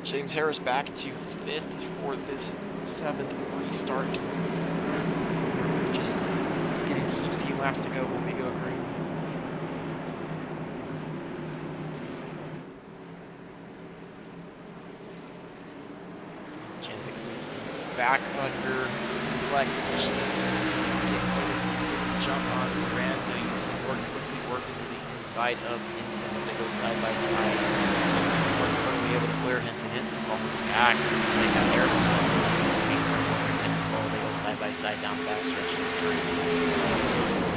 James Harris back to 5th for this 7th restart. Just getting 16 laps to go when we go green. Janzik leads back under flag conditions. Jump on Lorenzo. You see Thornton quickly working to the inside of Hinson as they go side by side. Thornton quickly able to clear Hinson. Hinson falling back. Looks like Harris as well. They go side by side down the back stretch of the turn.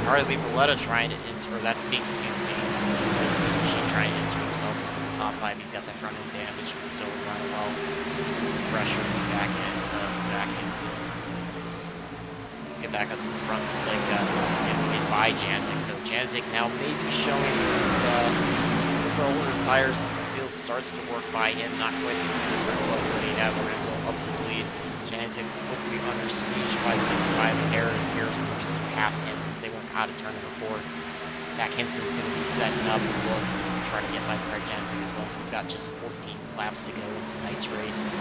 Harley Belletta trying to insert, or that's Meeks, excuse me. She trying to insert himself in the top 5. He's got that front end damage, but still running well. Pressure in the back end of Zach Hinson. Get back up to the front. Looks like he's able to get by Janzik. So Janzik now maybe showing his older tires as the field starts to work by him. Not quite as good when he had Lorenzo up to the lead. Janzik quickly under siege by Harris here, forces past him as they went out of turn number 4. Zach Hinson's going to be setting up and we'll try to get by Craig Janzik as well. So we've got just 14 laps to go in tonight's race. So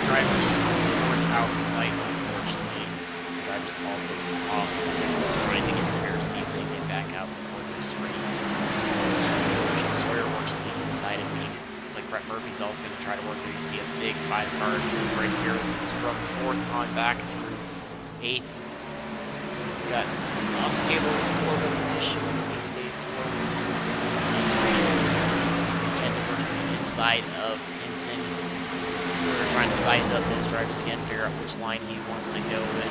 drivers scored out tonight, unfortunately. Drivers also off trying to get there, see if they get back out before this race. Sawyer works to the inside of Meeks. Looks like Brett Murphy's also going to try to work there. You see a big 5-car right here. This is from 4th on back through 8th. We got Austin Cable with a little bit of an issue when he stays slow. Janzik works to the inside of Hinson. We're trying to size up his drivers again, figure out which line he wants to go with.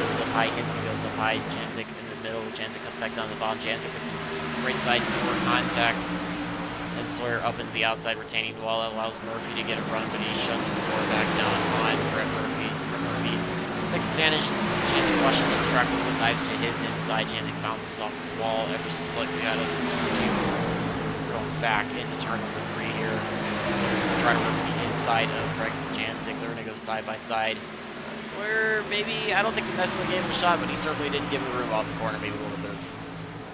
Goes up high, Hinson goes up high, Janzik in the middle. Janzik cuts back down to the bottom. Janzik with some right side door contact. Sends Sawyer up into the outside retaining wall. That allows Murphy to get a run, but he shuts the door back down on Brett Murphy. Brett Murphy takes advantage. Janzik rushes up the track a couple times to his inside. Janzik bounces off the wall ever so slightly out of going back into turn number 3 here. So he's going to try to run to the inside of Greg Janzik. They're going to go side by side. Sawyer, maybe, I don't think he necessarily gave him a shot, but he certainly didn't give him room off the corner. Maybe a little bit of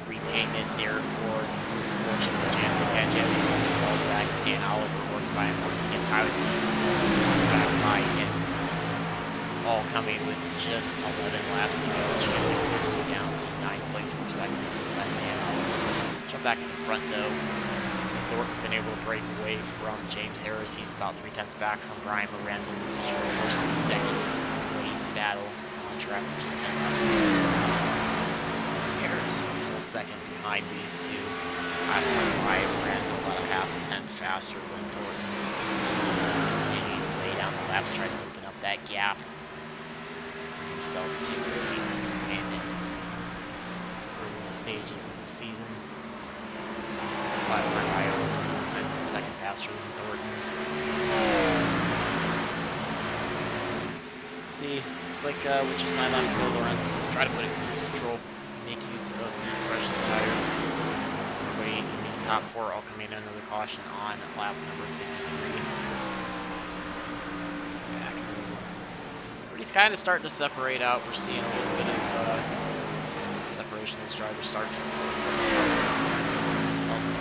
repayment there for misfortune for Janzik. And Janzik falls back. Dan Oliver works by him. Works him. Tyler back by him. This is all coming with just 11 laps to go. Janzik down to 9th place. Works back to the inside. Dan Oliver. Jump back to the front though. So Thornton's been able to break away from James Harris. He's about 3/10 back from Brian Lorenzo. This is your first and second race battle on track, which is 10 laps to go. Harris a full second behind these two. Last time Brian Lorenzo about a half a tenth faster than Thornton. He's continuing to lay down the laps, trying to open up that gap for himself to really win these early stages of the season. Last time I was 1/10 second faster than Thornton. So see, it's like with just 9 laps to go, Lorenzo's going to try to put it in cruise control, make use of the freshest tires. Everybody in the top 4 all coming under the caution on lap number 53. Back. Everybody's kind of starting to separate out. We're seeing a little bit of separation. Those drivers start to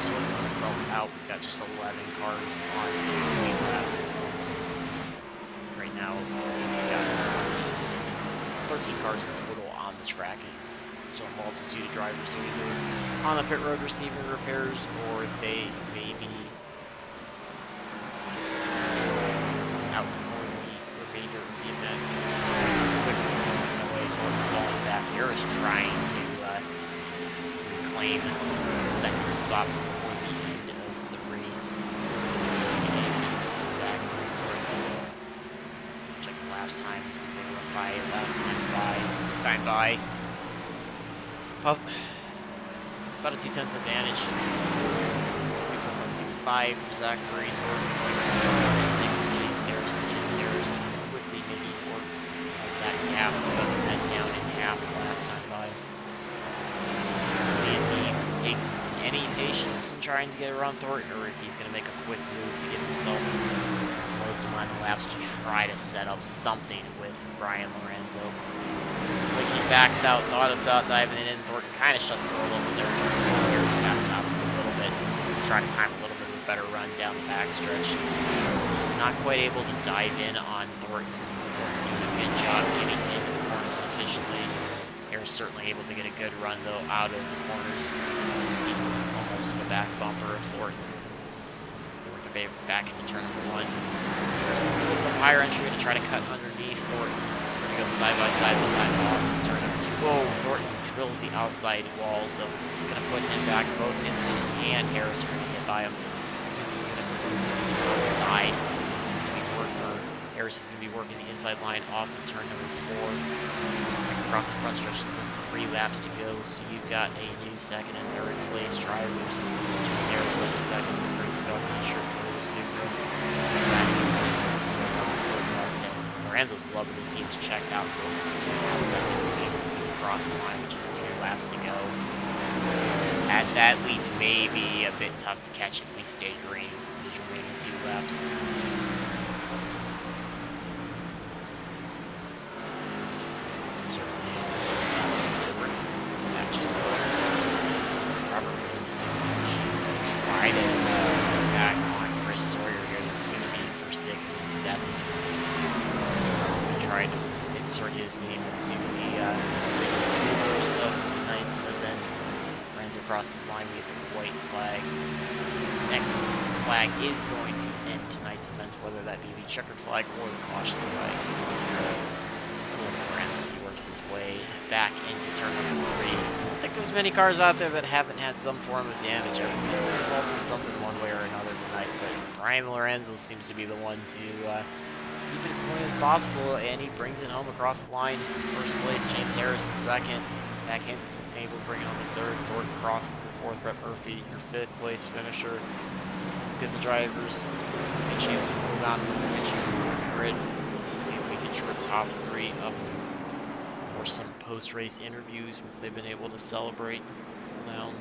sorting themselves out. We've got just 11 cars on the lap. Right now, we've got 13 cars in total on the track. It's still a multitude of drivers either on the pit road receiving repairs, or they may be out for the remainder of the event. Quickly falling back here is trying to reclaim the second spot before the end of the race. Check the last times as they went by this time by. Well, it's about a 2/10 advantage. 24.65 for Zach Green, 6 for James Harris. James Harris quickly making work of that gap, cutting that down in half last time by. See if he takes any patience in trying to get around Thornton, or if he's going to make a quick move to get himself close to one of the laps to try to set up something with Brian Lorenzo. It's like he backs out, thought about diving it in. Thornton kind of shut the door a little bit there. Harris backs out a little bit, trying to time a little bit of a better run down the backstretch. He's not quite able to dive in on Thornton. Thornton doing a good job getting into the corners sufficiently. Harris certainly able to get a good run though out of the corners. See, it's almost to the back bumper of Thornton. Thornton back into turn number 1. There's a little bit of higher entry to try to cut underneath Thornton. We're going to go side by side this time off and turn number 2. Whoa, Thornton drills the outside wall, so it's going to put him back. Both Vincent and Harris are going to get by him. Vincent's going to move to the outside. He's going to be working, Harris is going to be working the inside line off of turn number 4. Across the front stretch, there's 3 laps to go, so you've got a new second and third place drivers. James Harris in second, Crazy Dog t-shirt for the Supra. Zach Mustang. Lorenzo's loving this. He's checked out, so he's 2 laps across the line, which is 2 laps to go. At that lead may be a bit tough to catch if we stay green. These remaining 2 laps. His name into the biggest winners of tonight's event. Runs across the line with the white flag. Next flag is going to end tonight's event, whether that be the checkered flag or the caution flag. As he works his way back into turn number 3. I think there's many cars out there that haven't had some form of damage. Everybody's been involved in something one way or another tonight, but Brian Lorenzo seems to be the one to keep it as clean as possible, and he brings it home across the line. First place, James Harris in second. Zach Hinson able to bring it on the third. Thornton crosses in fourth. Brett Murphy, your fifth place finisher. Give the drivers a chance to cool down and we'll get you on the grid to see if we get your top three up for some post-race interviews once they've been able to celebrate and cool down.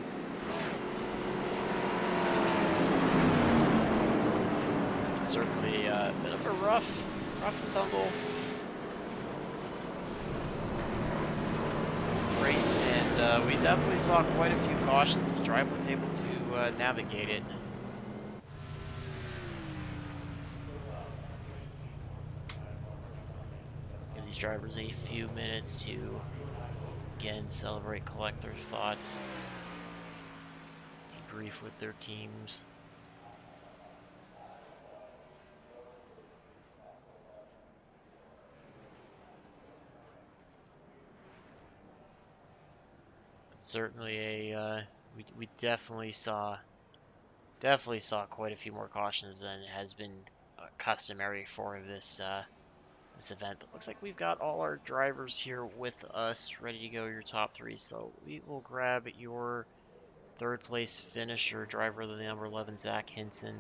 Certainly a bit of a rough and tumble race, and we definitely saw quite a few cautions, but Drive was able to navigate it. Give these drivers a few minutes to, again, celebrate, collect their thoughts, debrief with their teams. Certainly we definitely saw quite a few more cautions than has been customary for this event. But looks like we've got all our drivers here with us, ready to go. Your top three. So we will grab your third place finisher, driver of the number 11, Zach Hinson.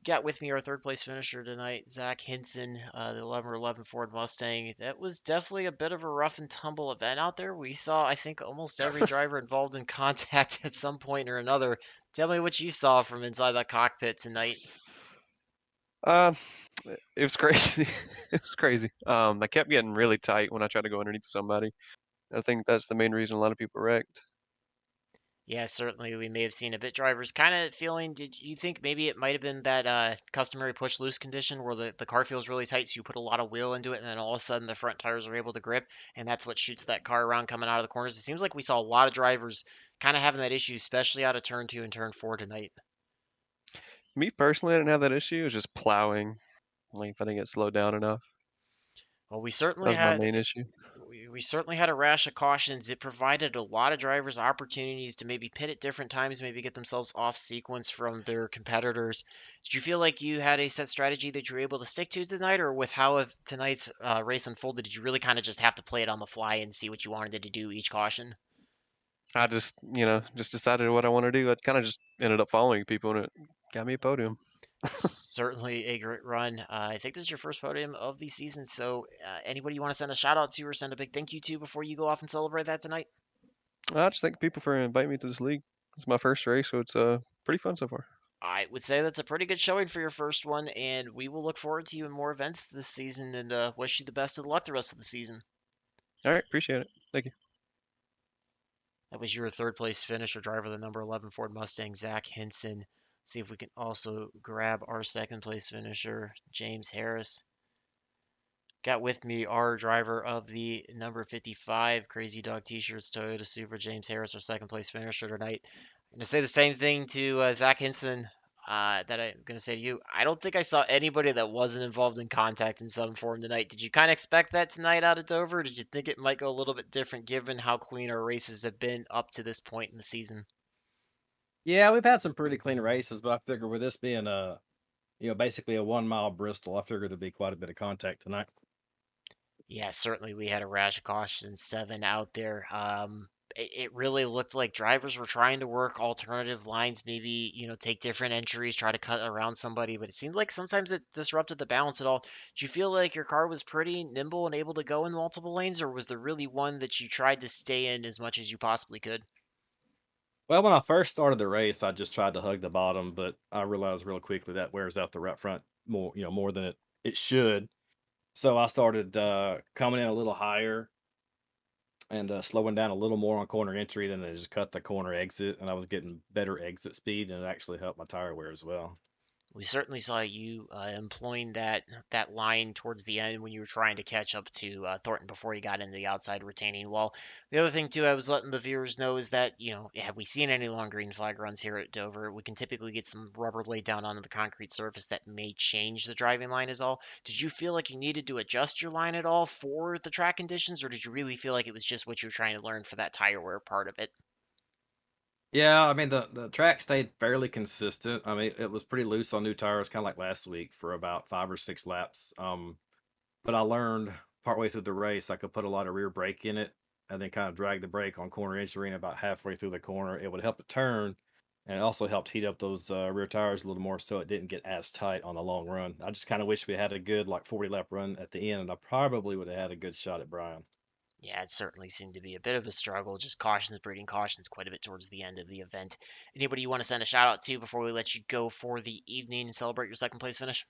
Got with me our third place finisher tonight, Zach Hinson, the 11 Ford Mustang. That was definitely a bit of a rough and tumble event out there. We saw, I think, almost every driver involved in contact at some point or another. Tell me what you saw from inside that cockpit tonight. Uh, it was crazy. It was crazy. I kept getting really tight when I tried to go underneath somebody. I think that's the main reason a lot of people wrecked. Yeah, certainly we may have seen a bit drivers kind of feeling. Did you think maybe it might have been that customary push loose condition where the car feels really tight, so you put a lot of wheel into it, and then all of a sudden the front tires are able to grip, and that's what shoots that car around coming out of the corners? It seems like we saw a lot of drivers kind of having that issue, especially out of turn two and turn four tonight. Me personally, I didn't have that issue. It was just plowing. Like if I didn't get slowed down enough, Well, that was my main issue. we certainly had a rash of cautions. It provided a lot of drivers opportunities to maybe pit at different times, maybe get themselves off sequence from their competitors. Did you feel like you had a set strategy that you were able to stick to tonight, or with how tonight's race unfolded, did you really kind of just have to play it on the fly and see what you wanted to do each caution? I just, just decided what I want to do. I kind of just ended up following people, and it got me a podium. Certainly a great run. I think this is your first podium of the season, so anybody you want to send a shout out to or send a big thank you to before you go off and celebrate that tonight? I just thank people for inviting me to this league. It's my first race, so it's pretty fun so far. I would say that's a pretty good showing for your first one, and we will look forward to you in more events this season and wish you the best of luck the rest of the season. All right, appreciate it. Thank you. That was your third place finisher, driver of the number 11 Ford Mustang, Zach Hinson. See if we can also grab our second place finisher, James Harris. Got with me our driver of the number 55 Crazy Dog T-shirts, Toyota Supra, James Harris, our second place finisher tonight. I'm going to say the same thing to Zach Hinson that I'm going to say to you. I don't think I saw anybody that wasn't involved in contact in some form tonight. Did you kind of expect that tonight out of Dover? Did you think it might go a little bit different given how clean our races have been up to this point in the season? Yeah, we've had some pretty clean races, but I figure with this being basically a 1 mile Bristol, I figured there'd be quite a bit of contact tonight. Yeah, certainly we had a rash of cautions, 7 out there. It really looked like drivers were trying to work alternative lines, maybe, take different entries, try to cut around somebody, but it seemed like sometimes it disrupted the balance at all. Did you feel like your car was pretty nimble and able to go in multiple lanes, or was there really one that you tried to stay in as much as you possibly could? Well, when I first started the race, I just tried to hug the bottom, but I realized real quickly that wears out the right front more than it should. So I started coming in a little higher and slowing down a little more on corner entry, then I just cut the corner exit, and I was getting better exit speed, and it actually helped my tire wear as well. We certainly saw you employing that line towards the end when you were trying to catch up to Thornton before he got into the outside retaining wall. The other thing too, I was letting the viewers know is that have we seen any long green flag runs here at Dover, we can typically get some rubber laid down onto the concrete surface that may change the driving line is all. Did you feel like you needed to adjust your line at all for the track conditions, or did you really feel like it was just what you were trying to learn for that tire wear part of it? Yeah, I mean the track stayed fairly consistent. I mean it was pretty loose on new tires, kind of like last week for about 5 or 6 laps. But I learned partway through the race I could put a lot of rear brake in it, and then kind of drag the brake on corner entry, and about halfway through the corner, it would help it turn, and it also helped heat up those rear tires a little more, so it didn't get as tight on the long run. I just kind of wish we had a good like 40 lap run at the end, and I probably would have had a good shot at Brian. Yeah, it certainly seemed to be a bit of a struggle. Just cautions breeding cautions quite a bit towards the end of the event. Anybody you want to send a shout out to before we let you go for the evening and celebrate your second place finish?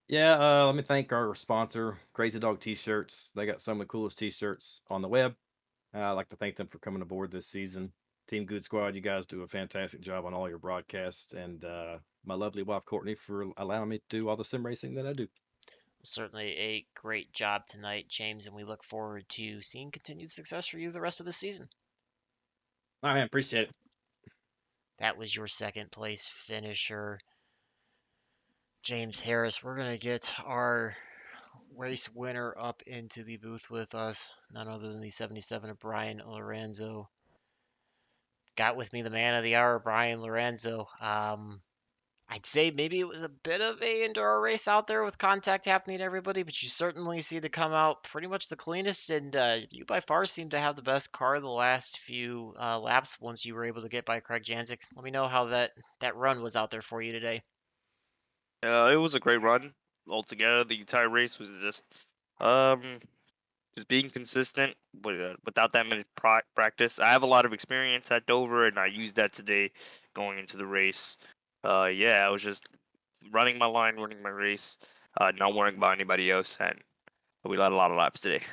Yeah, let me thank our sponsor, Crazy Dog T-shirts. They got some of the coolest T-shirts on the web. I'd like to thank them for coming aboard this season. Team Good Squad, you guys do a fantastic job on all your broadcasts, and my lovely wife Courtney for allowing me to do all the sim racing that I do. Certainly a great job tonight, James, and we look forward to seeing continued success for you the rest of the season. All right, man, appreciate it. That was your second place finisher, James Harris. We're going to get our race winner up into the booth with us, none other than the 77 of Brian Lorenzo. Got with me the man of the hour, Brian Lorenzo. I'd say maybe it was a bit of a enduro race out there with contact happening to everybody, but you certainly seem to come out pretty much the cleanest, and you by far seem to have the best car the last few laps once you were able to get by Craig Janzik. Let me know how that run was out there for you today. It was a great run altogether. The entire race was um, just being consistent without that many practice. I have a lot of experience at Dover, and I used that today going into the race. Yeah, I was just running my line, running my race, not worrying about anybody else, and we led a lot of laps today.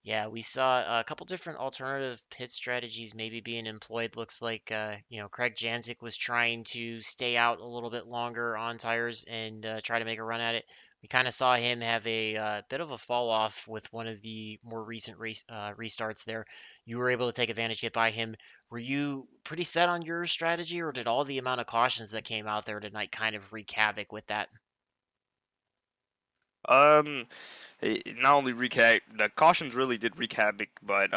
Yeah, we saw a couple different alternative pit strategies maybe being employed. Looks like Craig Janzik was trying to stay out a little bit longer on tires and try to make a run at it. We kind of saw him have a bit of a fall off with one of the more recent restarts there. You were able to take advantage, get by him. Were you pretty set on your strategy, or did all the amount of cautions that came out there tonight kind of wreak havoc with that? Um, not only recap the cautions really did wreak havoc, but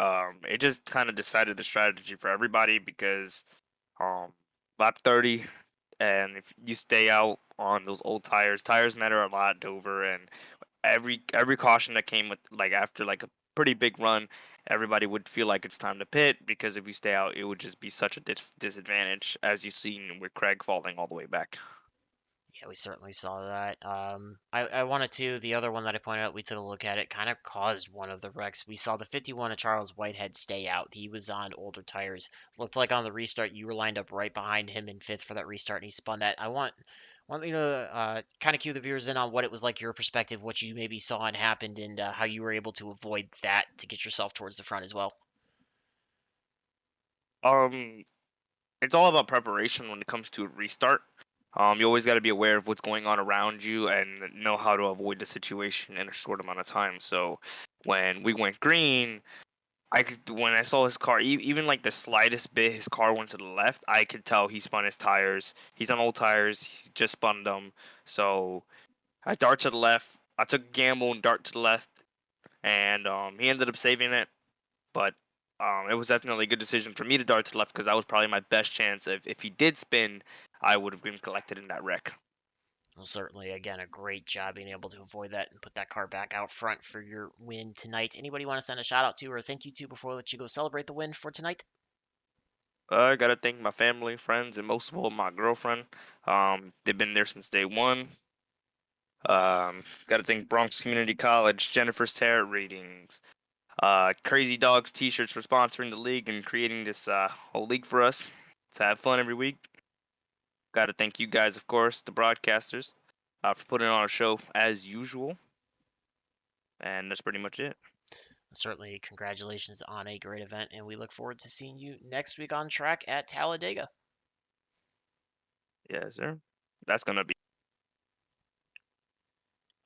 it just kind of decided the strategy for everybody because um, lap 30, and if you stay out on those old tires, tires matter a lot, Dover, and every caution that came with like after like a pretty big run, everybody would feel like it's time to pit because if you stay out, it would just be such a disadvantage, as you've seen with Craig falling all the way back. Yeah, we certainly saw that. I wanted to, the other one that I pointed out, we took a look at it, kind of caused one of the wrecks. We saw the 51 of Charles Whitehead stay out. He was on older tires. Looked like on the restart, you were lined up right behind him in fifth for that restart, and he spun that. Want you to kind of cue the viewers in on what it was like, your perspective, what you maybe saw and happened, and how you were able to avoid that to get yourself towards the front as well. Um, it's all about preparation when it comes to a restart. You always got to be aware of what's going on around you and know how to avoid the situation in a short amount of time. So when we went green, when I saw his car, even like the slightest bit, his car went to the left. I could tell he spun his tires. He's on old tires. He just spun them. So I dart to the left. I took a gamble and dart to the left, and he ended up saving it. But it was definitely a good decision for me to dart to the left because that was probably my best chance. If he did spin, I would have been collected in that wreck. Well, certainly, again, a great job being able to avoid that and put that car back out front for your win tonight. Anybody want to send a shout out to or thank you to before we let you go celebrate the win for tonight? I gotta thank my family, friends, and most of all my girlfriend. They've been there since day one. Gotta thank Bronx Community College, Jennifer's Tarot Readings, Crazy Dogs T-shirts for sponsoring the league and creating this whole league for us to have fun every week. Gotta thank you guys, of course, the broadcasters, for putting on a show as usual. And that's pretty much it. Certainly, congratulations on a great event, and we look forward to seeing you next week on track at Talladega. Yes, sir. That's gonna be.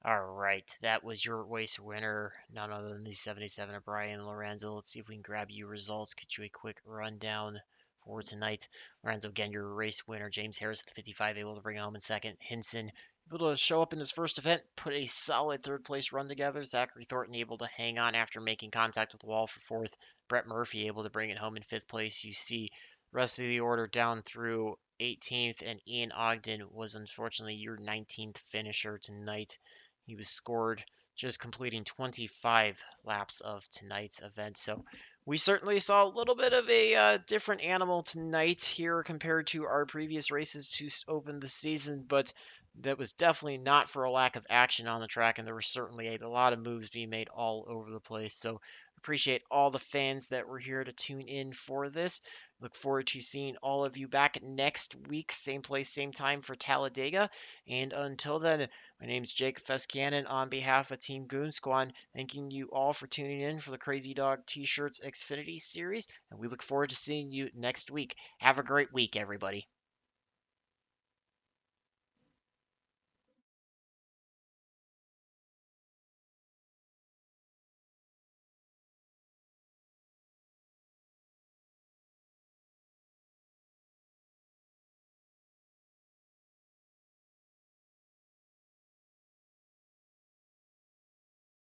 All right, that was your race winner, none other than the 77 of Brian Lorenzo. Let's see if we can grab you results, get you a quick rundown for tonight. Lorenzo, again, your race winner. James Harris at the 55, able to bring home in second. Hinson, able to show up in his first event, put a solid third place run together. Zachary Thornton able to hang on after making contact with the wall for fourth. Brett Murphy able to bring it home in fifth place. You see rest of the order down through 18th, and Ian Ogden was unfortunately your 19th finisher tonight. He was scored just completing 25 laps of tonight's event. So we certainly saw a little bit of a different animal tonight here compared to our previous races to open the season, but that was definitely not for a lack of action on the track, and there were certainly a lot of moves being made all over the place. So appreciate all the fans that were here to tune in for this. Look forward to seeing all of you back next week, same place, same time for Talladega. And until then, my name is Jake Fescannon on behalf of Team Goon Squad, thanking you all for tuning in for the Crazy Dog T-Shirts Xfinity Series, and we look forward to seeing you next week. Have a great week, everybody.